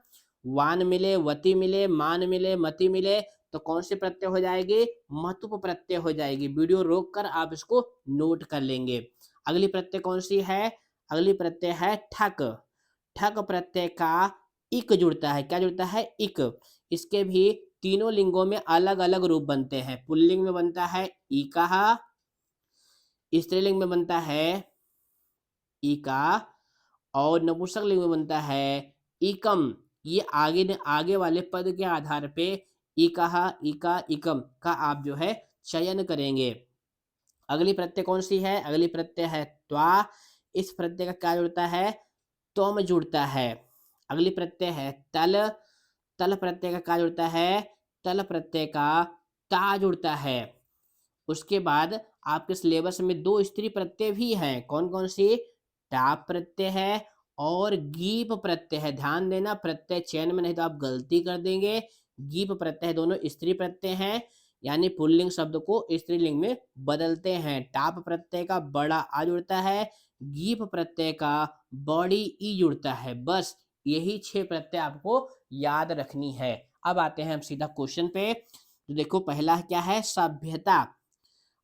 वान मिले, वती मिले, मान मिले, मति मिले, तो कौन सी प्रत्यय हो जाएगी? मतुप प्रत्यय हो जाएगी। वीडियो रोक कर आप इसको नोट कर लेंगे। अगली प्रत्यय कौन सी है? अगली प्रत्यय है ठक। ठक प्रत्यय का इक जुड़ता है। क्या जुड़ता है? इक। इसके भी तीनों लिंगों में अलग अलग रूप बनते हैं। पुल्लिंग में बनता है इकाहा, स्त्रीलिंग में बनता है इका, और नपुंसक लिंग में बनता है इकम। ये आगे वाले पद के आधार पे इकाहा, इका, इकम का आप जो है चयन करेंगे। अगली प्रत्यय कौन सी है? अगली प्रत्यय है त्वा। इस प्रत्यय का क्या जुड़ता है? त्वम जुड़ता है। अगली प्रत्यय है तल। तल प्रत्यय का क्या जुड़ता है? तल प्रत्यय का ता जुड़ता है। उसके बाद आपके सिलेबस में 2 स्त्री प्रत्यय भी हैं। कौन कौन सी? टाप प्रत्यय है और गीप प्रत्यय है। ध्यान देना, प्रत्यय चयन में नहीं तो आप गलती कर देंगे। गीप प्रत्यय दोनों स्त्री प्रत्यय हैं, यानी पुल्लिंग शब्द को स्त्रीलिंग में बदलते हैं। टाप प्रत्यय का बड़ा आ जुड़ता है, गीप प्रत्यय का बड़ी ई जुड़ता है। बस यही 6 प्रत्यय आपको याद रखनी है। अब आते हैं हम सीधा क्वेश्चन पे। तो देखो, पहला क्या है? सभ्यता।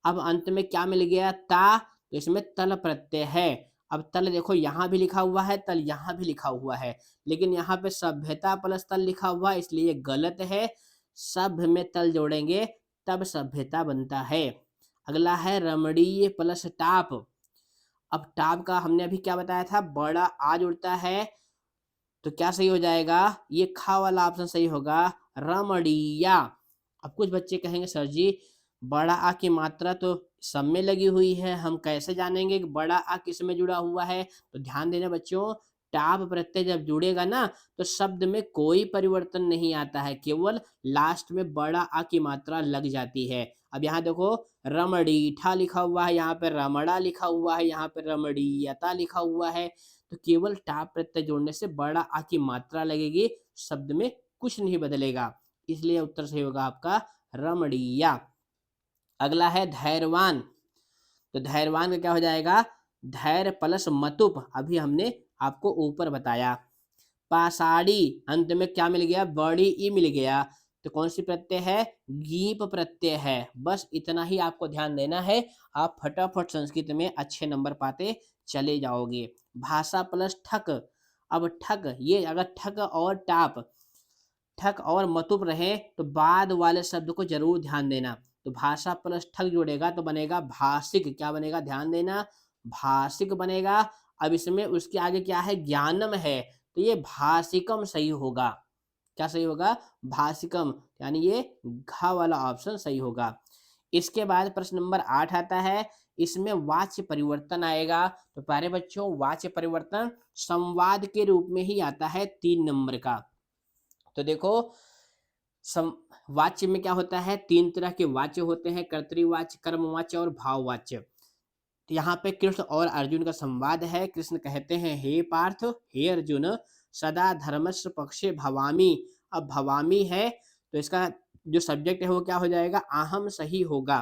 अब अंत में क्या मिल गया? ता। तो इसमें तल प्रत्यय है। अब तल देखो, यहाँ भी लिखा हुआ है, तल यहाँ भी लिखा हुआ है, लेकिन यहाँ पे सभ्यता प्लस तल लिखा हुआ है, इसलिए गलत है। सभ्य में तल जोड़ेंगे तब सभ्यता बनता है। अगला है रमणीय प्लस टाप। अब टाप का हमने अभी क्या बताया था? बड़ा आ जुड़ता है, तो क्या सही हो जाएगा? ये खा वाला ऑप्शन सही होगा, रमणीया। अब कुछ बच्चे कहेंगे सर जी, बड़ा आ की मात्रा तो सब में लगी हुई है, हम कैसे जानेंगे कि बड़ा आ किस में जुड़ा हुआ है? तो ध्यान देना बच्चों, टाप प्रत्यय जब जुड़ेगा ना तो शब्द में कोई परिवर्तन नहीं आता है, केवल लास्ट में बड़ा आ की मात्रा लग जाती है। अब यहाँ देखो रमणीठा लिखा हुआ है, यहाँ पे रमणा लिखा हुआ है, यहाँ पे रमणीयता लिखा हुआ है, तो केवल टाप प्रत्यय जोड़ने से बड़ा आ की मात्रा लगेगी, शब्द में कुछ नहीं बदलेगा, इसलिए उत्तर सही होगा आपका रमणीया। अगला है धैर्यवान, तो धैर्यवान का क्या हो जाएगा, धैर्य प्लस मतुप, अभी हमने आपको ऊपर बताया। पाषाणी, अंत में क्या मिल गया, बड़ी ई मिल गया, तो कौन सी प्रत्यय है, गीप प्रत्यय है। बस इतना ही आपको ध्यान देना है, आप फटाफट संस्कृत में अच्छे नंबर पाते चले जाओगे। भाषा प्लस ठक, अब ठक, ये अगर ठक और टाप, ठक और मतुप रहे तो बाद वाले शब्द को जरूर ध्यान देना। तो भाषा प्लस ठक जोड़ेगा तो बनेगा भाषिक, क्या बनेगा, ध्यान देना, भाषिक बनेगा। अब इसमें उसके आगे क्या है, ज्ञानम है, तो ये भाषिकम सही होगा। क्या सही होगा, भाषिकम, यानी ये घ वाला ऑप्शन सही होगा। इसके बाद प्रश्न नंबर 8 आता है, इसमें वाच्य परिवर्तन आएगा। तो प्यारे बच्चों, वाच्य परिवर्तन संवाद के रूप में ही आता है 3 नंबर का। तो देखो सम वाच्य में क्या होता है, 3 तरह के वाच्य होते हैं, कर्तृवाच्य, कर्मवाच्य और भाववाच्य। तो यहाँ पे कृष्ण और अर्जुन का संवाद है। कृष्ण कहते हैं, हे पार्थ, हे अर्जुन, सदा धर्मस्य पक्षे भवामी। अब भवामी है तो इसका जो सब्जेक्ट है वो क्या हो जाएगा, अहम सही होगा।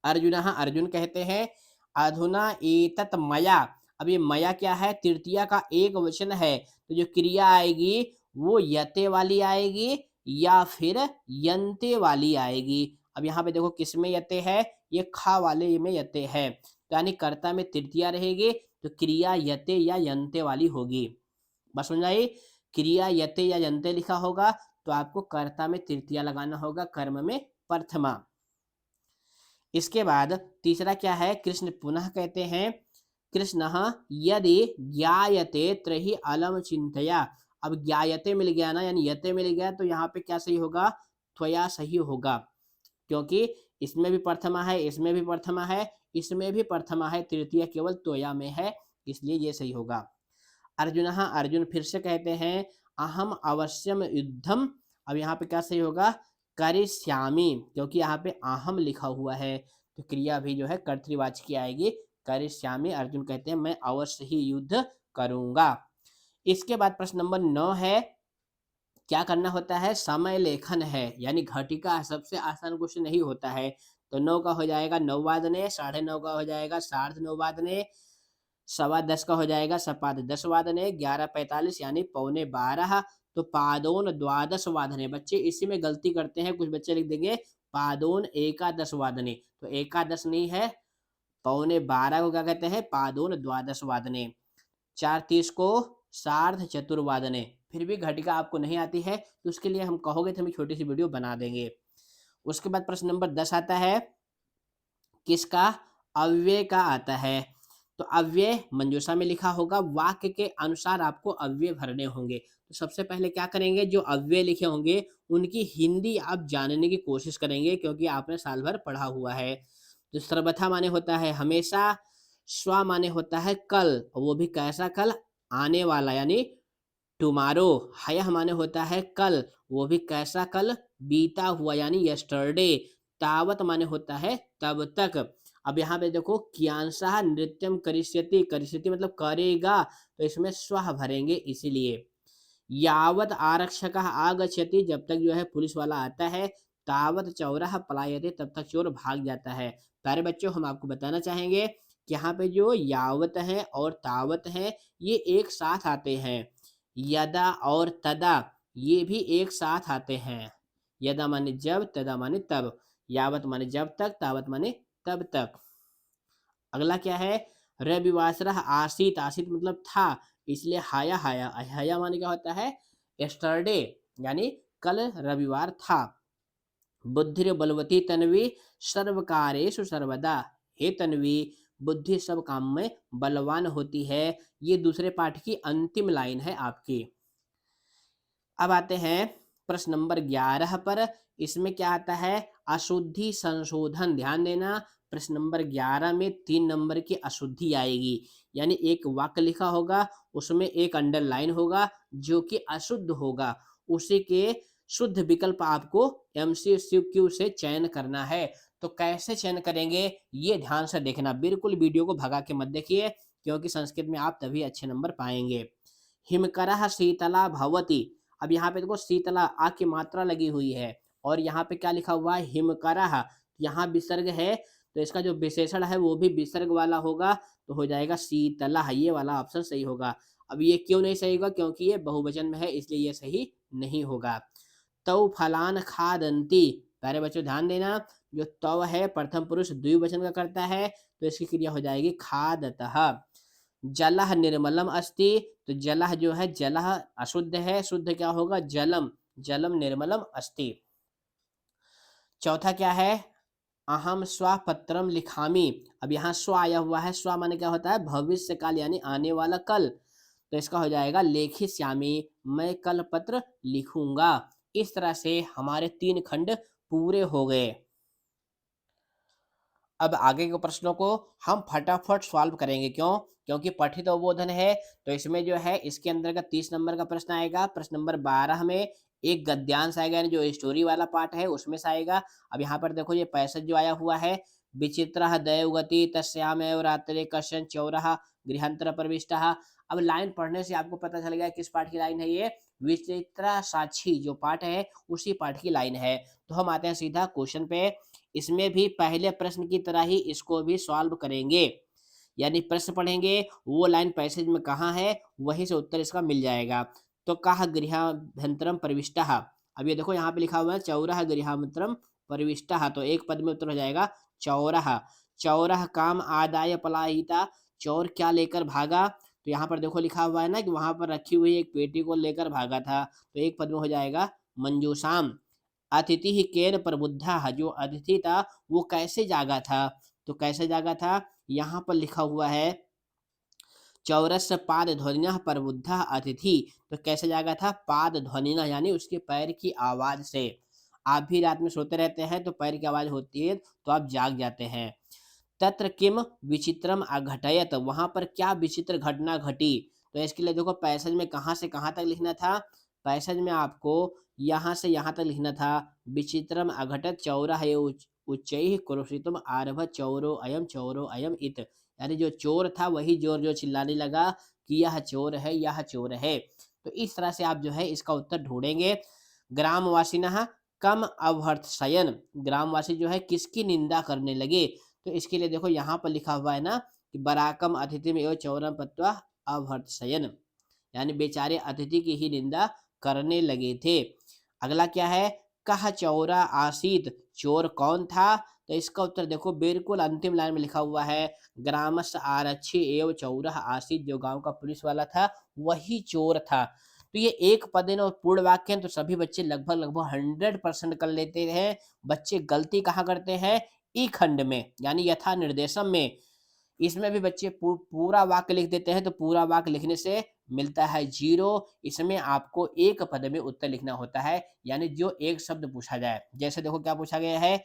अर्जुन, अर्जुन कहते हैं, अधुना एतत् मया। अब ये मया क्या है, तृतीया का एक वचन है, तो जो क्रिया आएगी वो यते वाली आएगी या फिर यंते वाली आएगी। अब यहाँ पे देखो किस में यते है, ये खा वाले में यते है, तो यानी कर्ता में तृतीया रहेगी, तो क्रिया यते या यंते वाली होगी। बस समझ आई, क्रिया यते या यंते लिखा होगा तो आपको कर्ता में तृतीया लगाना होगा, कर्म में प्रथमा। इसके बाद तीसरा क्या है, कृष्ण पुनः कहते हैं, कृष्ण यदि ज्ञायते त्रहि अलम चिंतया। अब ज्ञायते मिल गया ना, यानी यते मिल गया, तो यहाँ पे क्या सही होगा, त्वया सही होगा, क्योंकि इसमें भी प्रथमा है, इसमें भी प्रथमा है, इसमें भी प्रथमा है, तृतीय केवल त्वया में है, इसलिए ये सही होगा। अर्जुन, अर्जुन फिर से कहते हैं, अहम अवश्यम युद्धम। अब यहाँ पे क्या सही होगा, करिष्यामि, क्योंकि यहाँ पे अहम लिखा हुआ है, तो क्रिया भी जो है कर्तृवाच्य की आएगी, करिष्यामि। अर्जुन कहते हैं, मैं अवश्य ही युद्ध करूंगा। इसके बाद प्रश्न नंबर 9 है, क्या करना होता है, समय लेखन है, यानी घटिका सबसे आसान क्वेश्चन नहीं होता है। तो 9 का हो जाएगा 9 वादने, 9:30 का हो जाएगा 9:30 वादने, 10:15 का हो जाएगा 10:15 वादने, 11:45 यानी 11:45, तो पादोन द्वादश वादने। बच्चे इसी में गलती करते हैं, कुछ बच्चे लिख देंगे पादोन एकादश वादने, तो एकादश नहीं है, 11:15 को क्या कहते हैं, पादोन द्वादश वादने। 4:30 को सार्ध चतुर्वादने। फिर भी घटिका आपको नहीं आती है तो उसके लिए हम कहोगे तो हम छोटी सी वीडियो बना देंगे। उसके बाद प्रश्न नंबर 10 आता है, किसका, अव्यय का आता है। तो अव्यय मंजूषा में लिखा होगा, वाक्य के अनुसार आपको अव्यय भरने होंगे। तो सबसे पहले क्या करेंगे, जो अव्यय लिखे होंगे उनकी हिंदी आप जानने की कोशिश करेंगे, क्योंकि आपने साल भर पढ़ा हुआ है। तो सर्वथा माने होता है हमेशा, स्व माने होता है कल, वो भी कैसा कल, आने वाला, यानी टुमारो। हयह माने होता है कल, वो भी कैसा कल, बीता हुआ, यानी यस्टरडे। तावत माने होता है तब तक। अब यहाँ पे देखो, कियांशः नृत्यम करिष्यति, करिष्यति मतलब करेगा, तो इसमें स्व भरेंगे इसीलिए। यावत आरक्षकः आगच्छति, जब तक जो है पुलिस वाला आता है, तावत चौरः पलायते, तब तक चोर भाग जाता है। प्यारे बच्चों, हम आपको बताना चाहेंगे कि यहाँ पे जो यावत है और तावत है ये एक साथ आते हैं, यदा और तदा ये भी एक साथ आते हैं। यदा माने जब, तदा माने तब, यावत माने जब तक, तावत माने तब तक। अगला क्या है, रविवासरः आसीत, आसीत मतलब था, इसलिए हाया हाया, हाया माने क्या होता है, यस्टरडे, यानी कल रविवार था। बुद्धि बलवती तन्वी सर्वकारेषु सर्वदा, हे तन्वी, बुद्धि सब काम में बलवान होती है। ये दूसरे पाठ की अंतिम लाइन है आपकी। अब आते हैं प्रश्न नंबर 11 पर। इसमें क्या आता है, अशुद्धि संशोधन। ध्यान देना, प्रश्न नंबर 11 में 3 नंबर की अशुद्धि आएगी। यानी एक वाक्य लिखा होगा, उसमें एक अंडरलाइन होगा जो कि अशुद्ध होगा। उसी के शुद्ध विकल्प आपको एमसीक्यू से चयन करना है। तो कैसे चयन करेंगे ये ध्यान से देखना, बिल्कुल वीडियो को भगा के मत देखिए, क्योंकि संस्कृत में आप तभी अच्छे नंबर पाएंगे। हिमकरः शीतला भवति। अब यहाँ पे देखो शीतला आ की मात्रा लगी हुई है और यहाँ पे क्या लिखा हुआ है हिमकरः, यहाँ विसर्ग है तो इसका जो विशेषण है वो भी विसर्ग वाला होगा, तो हो जाएगा शीतला, ये वाला ऑप्शन सही होगा। अब ये क्यों नहीं सही होगा, क्योंकि ये बहुवचन में है इसलिए ये सही नहीं होगा। तौ फलान खादंती, प्यारे बच्चों ध्यान देना, जो तव है प्रथम पुरुष द्विवचन का करता है तो इसकी क्रिया हो जाएगी खादतः। जलः निर्मलम अस्ति, तो जलः जो है जलः अशुद्ध है, शुद्ध क्या होगा जलम, जलम निर्मलम अस्ति। चौथा क्या है, अहम स्वपत्रम लिखामी। अब यहाँ स्व आया हुआ है, स्व माने क्या होता है भविष्य काल यानी आने वाला कल, तो इसका हो जाएगा लेखिष्यामि, मैं कल पत्र लिखूंगा। इस तरह से हमारे 3 खंड पूरे हो गए। अब आगे के प्रश्नों को हम फटाफट सॉल्व करेंगे, क्यों, क्योंकि पठित अवबोधन है तो इसमें जो है इसके अंतर्गत 30 नंबर का प्रश्न आएगा। प्रश्न नंबर 12 में एक गद्यांश आएगा, यानी जो स्टोरी वाला पार्ट है उसमें से आएगा। अब यहाँ पर देखो ये पैसेज जो आया हुआ है, विचित्र दैवगति तस्यामेव रात्रे कश्चन चौरः गृहांतर प्रविष्टः। अब लाइन पढ़ने से आपको पता चल गया किस पाठ की लाइन है ये, विचित्रा साक्षी जो पाठ है उसी पाठ की लाइन है। तो हम आते हैं सीधा क्वेश्चन पे। इसमें भी पहले प्रश्न की तरह ही इसको भी सॉल्व करेंगे, यानी प्रश्न पढ़ेंगे वो लाइन पैसेज में कहाँ है वहीं से उत्तर इसका मिल जाएगा। तो कहा गृहाभ्यंतरम प्रविष्टः, अब ये देखो यहाँ पे लिखा हुआ है चौरः गृहाभ्यंतरम प्रविष्टः, तो एक पद में उत्तर हो जाएगा चौरः। चौरः काम आदाय पलायिता, चोर क्या लेकर भागा, तो यहाँ पर देखो लिखा हुआ है ना कि वहां पर रखी हुई एक पेटी को लेकर भागा था, तो एक पद में हो जाएगा मंजूषाम। अतिथि ही केन प्रबुद्धा, जो अतिथि था वो कैसे जागा था, तो कैसे जागा था यहाँ पर लिखा हुआ है चौरस पाद ध्वनिना प्रबुद्धा अतिथि, तो कैसे जागा था पाद ध्वनिना यानी उसके पैर की आवाज से। आप भी रात में सोते रहते हैं तो पैर की आवाज होती है तो आप जाग जाते हैं। तत्र किम विचित्रम अघटयत, वहां पर क्या विचित्र घटना घटी, तो इसके लिए देखो पैसेज में कहाँ से कहाँ तक लिखना था, पैसेज में आपको यहाँ से यहाँ तक लिखना था विचित्रम अघटत चौरः उच्चैः क्रोशितुम आरभ चौरो अयम इत, यानी जो चोर था वही जोर जो चिल्लाने लगा कि यह चोर है यह चोर है। तो इस तरह से आप जो है इसका उत्तर ढूंढेंगे। ग्रामवासिनः कम अभर्त्सयन, ग्रामवासी जो है किसकी निंदा करने लगे, तो इसके लिए देखो यहाँ पर लिखा हुआ है ना कि बराकम अतिथि में एवं चौरम पत्वा अभर्त्सयन, यानी बेचारे अतिथि की ही निंदा करने लगे थे। अगला क्या है, कह चौरा आसीत, चोर कौन था, तो इसका उत्तर देखो बिल्कुल अंतिम लाइन में लिखा हुआ है ग्रामस्य आरक्षी एवं चौरह आसीत, जो गांव का पुलिस वाला था वही चोर था। तो ये एक पद है और पूर्ण वाक्य है, तो सभी बच्चे लगभग लगभग 100% कर लेते हैं। बच्चे गलती कहाँ करते हैं, ई खंड में यानी यथा निर्देशम में, इसमें भी बच्चे पूरा वाक्य लिख देते हैं, तो पूरा वाक्य लिखने से मिलता है 0। इसमें आपको एक पद में उत्तर लिखना होता है, यानी जो एक शब्द पूछा जाए। जैसे देखो क्या पूछा गया है,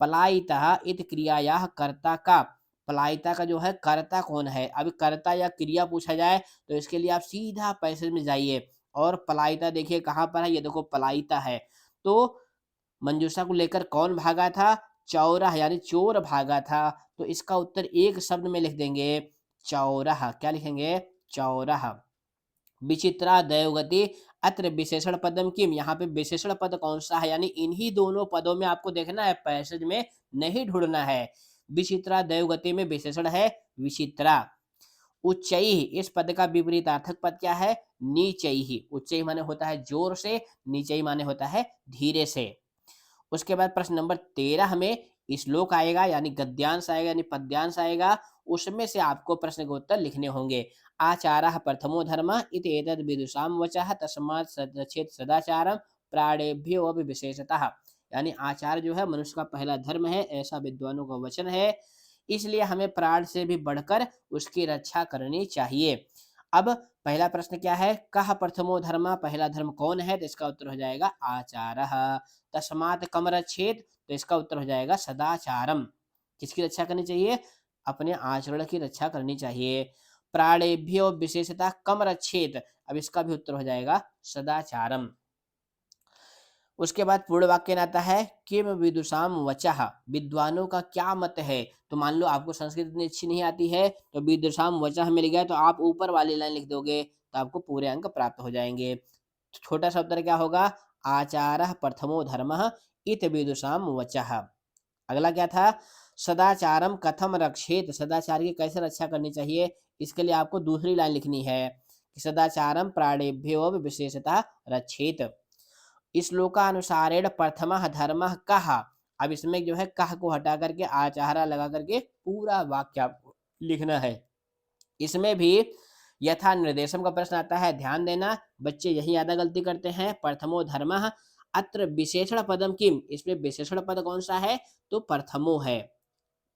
पलायिता इत क्रियायाः कर्ता का, पलायिता का जो है कर्ता कौन है, अब कर्ता या क्रिया पूछा जाए तो इसके लिए आप सीधा पैसेज में जाइए और पलायिता देखिए कहाँ पर है, ये देखो पलायिता है। तो मंजूषा को लेकर कौन भागा था, चौरह यानी चोर भागा था, तो इसका उत्तर एक शब्द में लिख देंगे चौरह, क्या लिखेंगे चौरह। विचित्रा दैवगति अत्र विशेषण पदम किम, यहाँ पे विशेषण पद कौन सा है, यानी इन्हीं दोनों पदों में आपको देखना है, पैसेज में नहीं ढूंढना है। विचित्रा दैवगति में विशेषण है विचित्रा। उच्चैः, इस पद का विपरीतार्थक पद क्या है, नीचैः। उच्चैः माने होता है जोर से, नीचैः माने होता है धीरे से। उसके बाद प्रश्न नंबर 13 में श्लोक आएगा यानी गद्यांश आएगा यानी पद्यांश आएगा, उसमें से आपको प्रश्न के उत्तर लिखने होंगे। आचारः प्रथमो धर्मः इति एतद् विदुषां वचः तस्मात् सदचेत सदाचारं प्राणेभ्यो अपि विशेषतः, यानी आचार जो है मनुष्य का पहला धर्म है, ऐसा विद्वानों का वचन है, इसलिए हमें प्राण से भी बढ़कर उसकी रक्षा करनी चाहिए। अब पहला प्रश्न क्या है, कह प्रथमो धर्म, पहला धर्म कौन है, तो इसका उत्तर हो जाएगा आचारः। तस्मात् कम रक्षेत, तो इसका उत्तर हो जाएगा सदाचारम। किसकी रक्षा करनी चाहिए? अपने आचरण की रक्षा करनी चाहिए। प्राणेभ्यो विशेषतः कम रक्षेत। अब इसका भी उत्तर हो जाएगा सदाचारम। उसके बाद पूर्ण वाक्य में आता है किम विदुषाम वचः, विद्वानों का क्या मत है। तो मान लो आपको संस्कृत इतनी अच्छी नहीं आती है, तो विदुषाम वचः मिल गया तो आप ऊपर वाली लाइन लिख दोगे तो आपको पूरे अंक प्राप्त हो जाएंगे। छोटा सा उत्तर क्या होगा? आचारः प्रथमो धर्मः इत विदुषाम वचः। अगला क्या था? सदाचारम कथम रक्षेत, सदाचार की कैसे रक्षा करनी चाहिए। इसके लिए आपको दूसरी लाइन लिखनी है कि सदाचारम प्राणेभ्यो विशेषतः रक्षेत। श्लोकानुसारेण प्रथमः धर्मः कः। अब इसमें जो है कह को हटा करके आचारा लगा करके पूरा वाक्य आपको लिखना है। इसमें भी यथा निर्देशम का प्रश्न आता है, ध्यान देना बच्चे यही ज्यादा गलती करते हैं। प्रथमो धर्मः, अत्र विशेषण पदम किम, इसमें विशेषण पद कौन सा है? तो प्रथमो है।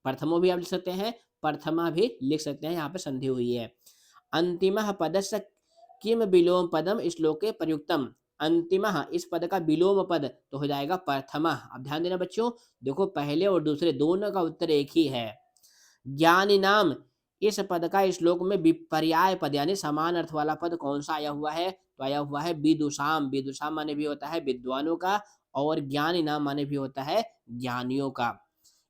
प्रथमो भी आप लिख सकते हैं, प्रथमा भी लिख सकते हैं, यहाँ पे संधि हुई है। अंतिमः पदस्य किम विलोम पदम श्लोके प्रयुक्तम, अंतिमः इस पद का विलोम पद तो हो जाएगा प्रथमा। अब ध्यान देना बच्चों, देखो पहले और दूसरे दोनों का उत्तर एक ही है। ज्ञानी नाम, इस पद का श्लोक में विपर्याय पद यानी समान अर्थ वाला पद कौन सा आया हुआ है? तो आया हुआ है विदुषाम। विदुषाम माने भी होता है विद्वानों का, और ज्ञानी नाम माने भी होता है ज्ञानियों का।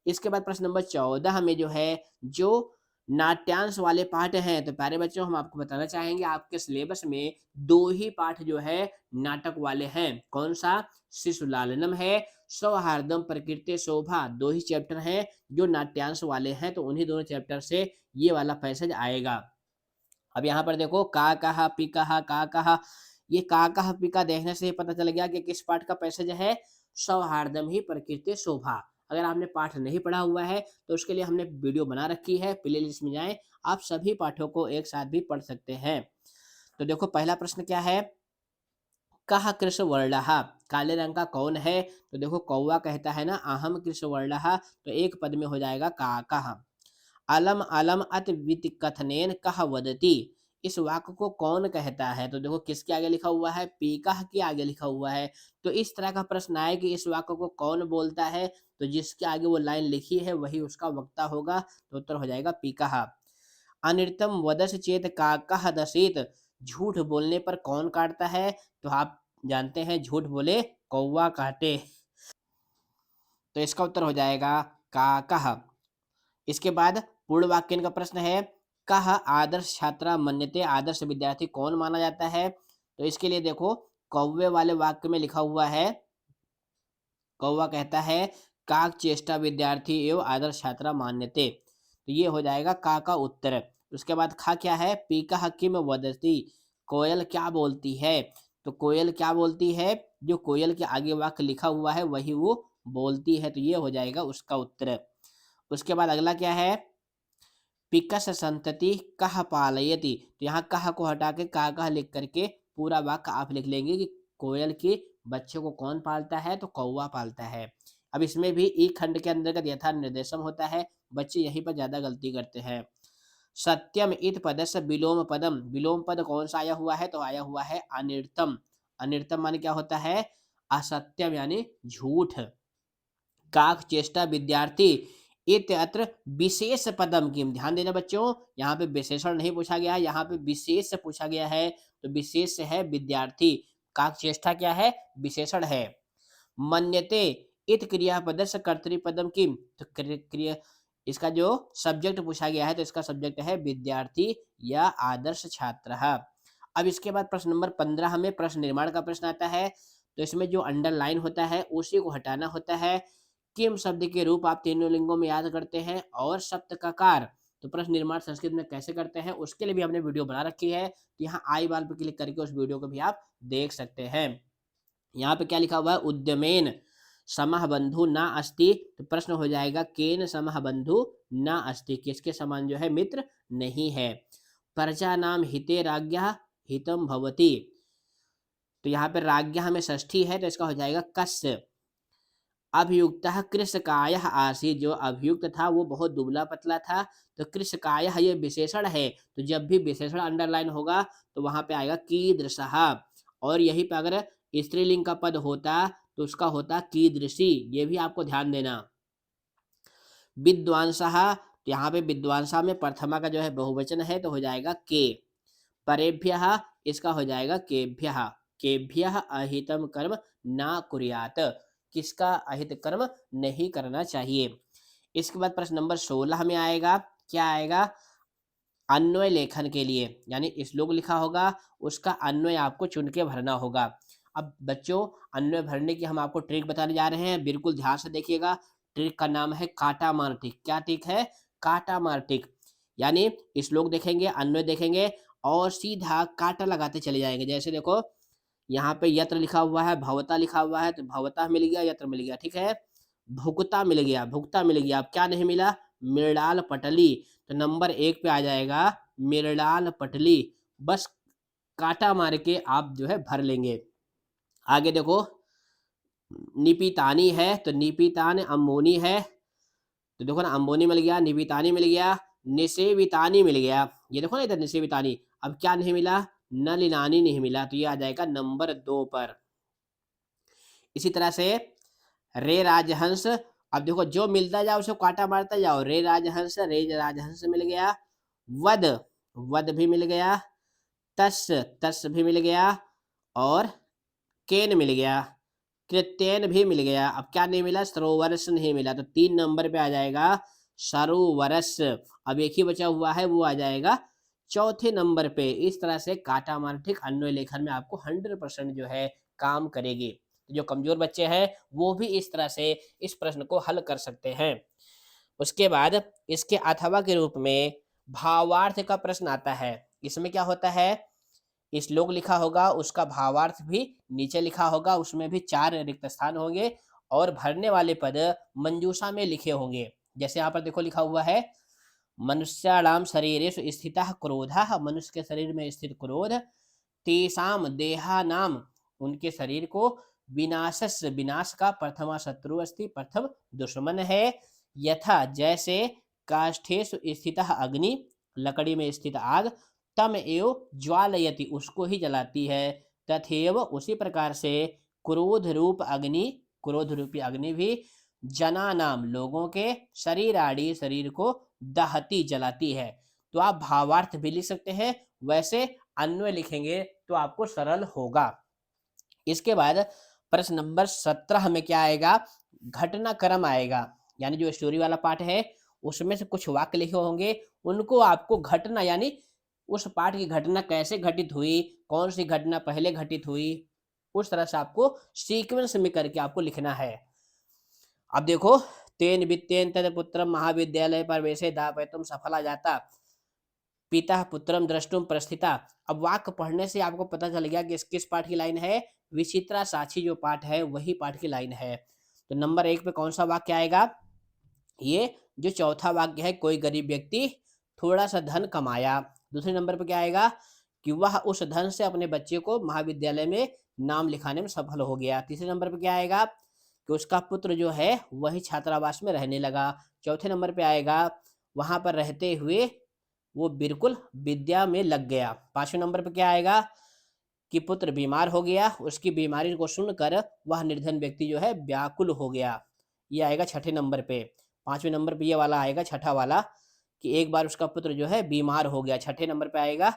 इसके बाद प्रश्न नंबर 14 में जो है, जो नाट्यांश वाले पाठ हैं, तो प्यारे बच्चों हम आपको बताना चाहेंगे आपके सिलेबस में 2 ही पाठ जो है नाटक वाले हैं। कौन सा? शिशुलालनम है, सौहार्दम प्रकृति शोभा, 2 ही चैप्टर हैं जो नाट्यांश वाले हैं, तो उन्हीं दोनों चैप्टर से ये वाला पैसेज आएगा। अब यहाँ पर देखो का कहा पी कहा का कहा, ये का कहा पी का देखने से ही पता चल गया कि किस पाठ का पैसेज है, सौहार्दम ही प्रकृति शोभा। अगर आपने पाठ नहीं पढ़ा हुआ है तो उसके लिए हमने वीडियो बना रखी है, प्ले लिस्ट में जाएं, आप सभी पाठों को एक साथ भी पढ़ सकते हैं। तो देखो पहला प्रश्न क्या है, कह कृष्णवर्णः, काले रंग का कौन है? तो देखो कौवा कहता है ना अहम कृष्णवर्णः, तो एक पद में हो जाएगा काकः। अलम अलम अत विकथनेन कह वदति, इस वाक्य को कौन कहता है? तो देखो किसके आगे लिखा हुआ है? पीकह के आगे लिखा हुआ है। तो इस तरह का प्रश्न आए कि इस वाक्य को कौन बोलता है, तो जिसके आगे वो लाइन लिखी है वही उसका वक्ता होगा, तो उत्तर हो जाएगा पीकह। अनिर्तम वदस चेत काकः दसेत, झूठ बोलने पर कौन काटता है? तो आप जानते हैं झूठ बोले कौवा काटे, तो इसका उत्तर हो जाएगा काकः। इसके बाद पूर्ण वाक्य का प्रश्न है, कह आदर्श छात्रा मन्यते, आदर्श विद्यार्थी कौन माना जाता है? तो इसके लिए देखो कौवे वाले वाक्य में लिखा हुआ है, कौवा कहता है काक चेष्टा विद्यार्थी एवं आदर्श छात्रा मान्यते, तो ये हो जाएगा का उत्तर। उसके बाद खा क्या है? पीका किम वदति, कोयल क्या बोलती है? तो कोयल क्या बोलती है? जो कोयल के आगे वाक्य लिखा हुआ है वही वो बोलती है, तो ये हो जाएगा उसका उत्तर। उसके बाद अगला क्या है, पिकस संतति कह पालयति, तो यहाँ कह को हटा के का कह लिख करके पूरा वाक्य आप लिख लेंगे कि कोयल के बच्चे को कौन पालता है? तो कौवा पालता है। अब इसमें भी एक खंड के अंतर्गत यथा निर्देशम होता है, बच्चे यहीं पर ज्यादा गलती करते हैं। सत्यम इत पदस्य विलोम पदम, विलोम पद कौन सा आया हुआ है? तो आया हुआ है अनिर्तम। अनिर्तम माने क्या होता है? असत्यम यानी झूठ। काक चेष्टा विद्यार्थी इत्यत्र विशेष पदम किम, ध्यान देना बच्चों, यहाँ पे विशेषण नहीं पूछा गया है, यहाँ पे विशेष पूछा गया है, तो विशेष है विद्यार्थी। काक चेष्टा क्या है? विशेषण है। मन्यते इत क्रियापदस्य कर्तृपदम किम, तो क्रिया, इसका जो सब्जेक्ट पूछा गया है तो इसका सब्जेक्ट है विद्यार्थी या आदर्श छात्र। अब इसके बाद प्रश्न नंबर 15 में प्रश्न निर्माण का प्रश्न आता है, तो इसमें जो अंडरलाइन होता है उसी को हटाना होता है। किम शब्द के रूप आप तीनों लिंगों में याद करते हैं और सप्तकाकार, तो प्रश्न निर्माण संस्कृत में कैसे करते हैं उसके लिए भी हमने वीडियो बना रखी है, तो यहाँ आई बाल पर क्लिक करके उस वीडियो को भी आप देख सकते हैं। यहाँ पे क्या लिखा हुआ है? उद्यमेन समः बंधु ना अस्ति, तो प्रश्न हो जाएगा केन समः बंधु ना अस्ति, किसके समान जो है मित्र नहीं है। प्रजा नाम हिते राज्ञः हितम भवति, तो यहाँ पे राज्ञः में षष्ठी है तो इसका हो जाएगा कस्य। अभियुक्तः कृशकायः आसीत्, जो अभियुक्त था वो बहुत दुबला पतला था, तो कृशकायः ये विशेषण है, तो जब भी विशेषण अंडरलाइन होगा तो वहां पे आएगा कीदृशः, और यहीं पे अगर स्त्रीलिंग का पद होता तो उसका होता कीदृशी, ये भी आपको ध्यान देना। विद्वांसः, तो यहाँ पे विद्वांसा में प्रथमा का जो है बहुवचन है तो हो जाएगा के। परेभ्यः, इसका हो जाएगा केभ्यः। केभ्यः अहितम कर्म ना कुर्यात्, किसका अहित कर्म नहीं करना चाहिए। इसके बाद प्रश्न नंबर 16 में आएगा, क्या आएगा, अन्वय लेखन के लिए, यानी श्लोक लिखा होगा उसका अन्वय आपको चुन के भरना होगा। अब बच्चों, अन्वय भरने की हम आपको ट्रिक बताने जा रहे हैं, बिल्कुल ध्यान से देखिएगा। ट्रिक का नाम है काटा मार ट्रिक। क्या ट्रिक है? काटा मार ट्रिक। यानी श्लोक देखेंगे, अन्वय देखेंगे और सीधा काटा लगाते चले जाएंगे। जैसे देखो, यहाँ पे यत्र लिखा हुआ है, भवता लिखा हुआ है, तो भवता मिल गया, यत्र मिल गया, ठीक है। भुक्ता मिल गया, भुक्ता मिल गया। अब क्या नहीं मिला? मृणाल पटली। तो नंबर 1 पे आ जाएगा मृणाल पटली। बस काटा मार के आप जो है भर लेंगे। आगे देखो, निपितानी है तो निपितान अम्मोनी है, तो देखो ना, अम्बोनी मिल गया, निबितानी मिल गया, निषेवितानी मिल गया। ये देखो ना इधर निषेवितानी। अब क्या नहीं मिला? नलिनानी नहीं मिला, तो ये आ जाएगा नंबर 2 पर। इसी तरह से रे राजहंस, अब देखो जो मिलता जाओ उसको काटा मारता जाओ। रे राजहंस, रे राजहंस मिल गया। वद, वद भी मिल गया। तस्, तस् भी मिल गया। और केन मिल गया। कृत्येन भी मिल गया। अब क्या नहीं मिला? सरोवरस नहीं मिला, तो 3 नंबर पे आ जाएगा सरोवरस। अब एक ही बचा हुआ है, वो आ जाएगा चौथे नंबर पे। इस तरह से काटा मार ठीक अन्वय लेखन में आपको 100% जो है काम करेगी। जो कमजोर बच्चे हैं वो भी इस तरह से इस प्रश्न को हल कर सकते हैं। उसके बाद इसके अथवा के रूप में भावार्थ का प्रश्न आता है। इसमें क्या होता है, श्लोक लिखा होगा उसका भावार्थ भी नीचे लिखा होगा, उसमें भी 4 रिक्त स्थान होंगे और भरने वाले पद मंजूषा में लिखे होंगे। जैसे यहाँ पर देखो लिखा हुआ है, मनुष्याणाम शरीरेषु स्थितः क्रोधः, मनुष्य के शरीर में स्थित क्रोध, तेषाम देहानाम, उनके शरीर को, विनाशस्, विनाश का, प्रथमा शत्रु अस्ति, प्रथम दुश्मन है, यथा जैसे, काष्ठेषु स्थितः अग्नि, लकड़ी में स्थित आग, तम एव ज्वालयति, उसको ही जलाती है, तथैव उसी प्रकार से, क्रोध रूप अग्नि, क्रोध रूपी अग्नि भी, जना नाम, लोगों के, शरीर आदि, शरीर को, दहती, जलाती है। तो आप भावार्थ भी लिख सकते हैं, वैसे अन्वय लिखेंगे तो आपको सरल होगा। इसके बाद प्रश्न नंबर 17 में क्या आएगा, घटनाक्रम आएगा। यानी जो स्टोरी वाला पार्ट है उसमें से कुछ वाक्य लिखे होंगे, उनको आपको घटना, यानी उस पाठ की घटना कैसे घटित हुई, कौन सी घटना पहले घटित हुई, उस तरह से आपको सीक्वेंस में करके आपको लिखना है। अब देखो, तेन वित्तेन तद पुत्रम महाविद्यालय प्रवेशे दापयितुम सफला जाता, पिता पुत्रम द्रष्टुम प्रस्थिता। अब वाक्य पढ़ने से आपको पता चल गया कि किस पाठ की लाइन है। विचित्रा साक्षी जो पाठ है वही पाठ की लाइन है। तो नंबर 1 पे कौन सा वाक्य आएगा? ये जो चौथा वाक्य है, कोई गरीब व्यक्ति थोड़ा सा धन कमाया। दूसरे नंबर पे क्या आएगा कि वह उस धन से अपने बच्चे को महाविद्यालय में नाम लिखाने में सफल हो गया। तीसरे नंबर पे क्या आएगा कि उसका पुत्र जो है वही छात्रावास में रहने लगा। चौथे नंबर पे आएगा वहां पर रहते हुए वो बिल्कुल विद्या में लग गया। पांचवें नंबर पे क्या आएगा कि पुत्र बीमार हो गया, उसकी बीमारी को सुनकर वह निर्धन व्यक्ति जो है व्याकुल हो गया। ये आएगा छठे नंबर पे। पांचवें नंबर पे ये वाला आएगा, छठा वाला, कि एक बार उसका पुत्र जो है बीमार हो गया। छठे नंबर पे आएगा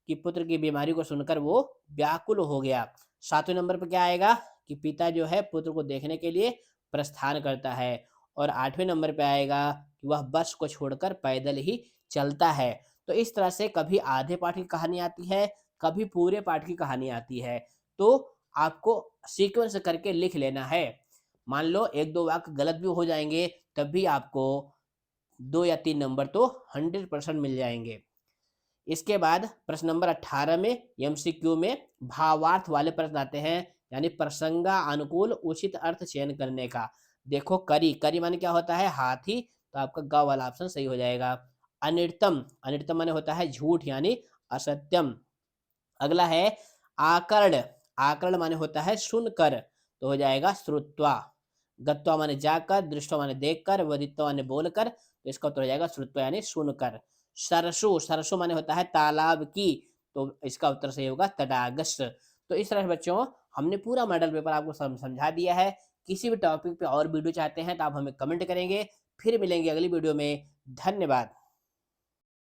कि पुत्र की बीमारी को सुनकर वो व्याकुल हो गया। सातवें नंबर पे क्या आएगा कि पिता जो है पुत्र को देखने के लिए प्रस्थान करता है। और आठवें नंबर पे आएगा कि वह बस को छोड़कर पैदल ही चलता है। तो इस तरह से कभी आधे पाठ की कहानी आती है, कभी पूरे पाठ की कहानी आती है। तो आपको सीक्वेंस करके लिख लेना है। मान लो 1-2 वाक्य गलत भी हो जाएंगे, तब भी आपको 2 या 3 नंबर तो 100% मिल जाएंगे। इसके बाद प्रश्न नंबर 18 में एमसीक्यू में भावार्थ वाले प्रश्न आते हैं, यानी प्रसंगा अनुकूल उचित अर्थ चयन करने का। देखो, करी, करी माने क्या होता है? हाथी, तो आपका ग वाला ऑप्शन सही हो जाएगा। अनिर्तम, अनिर्तम माने होता है झूठ, यानी असत्यम। अगला है आकर्ण, आकर्ण माने होता है सुनकर, तो हो जाएगा श्रुत्वा। गत्वा माने जाकर, दृष्टवा माने देखकर, वदित्वा माने बोलकर, तो इसका उत्तर हो जाएगा श्रुत्वा यानी सुनकर। सरसु, सरसु माने होता है तालाब की, तो इसका उत्तर सही होगा तडागस। तो इस तरह से बच्चों हमने पूरा मॉडल पेपर आपको समझा दिया है। किसी भी टॉपिक पे और वीडियो चाहते हैं तो आप हमें कमेंट करेंगे। फिर मिलेंगे अगली वीडियो में। धन्यवाद।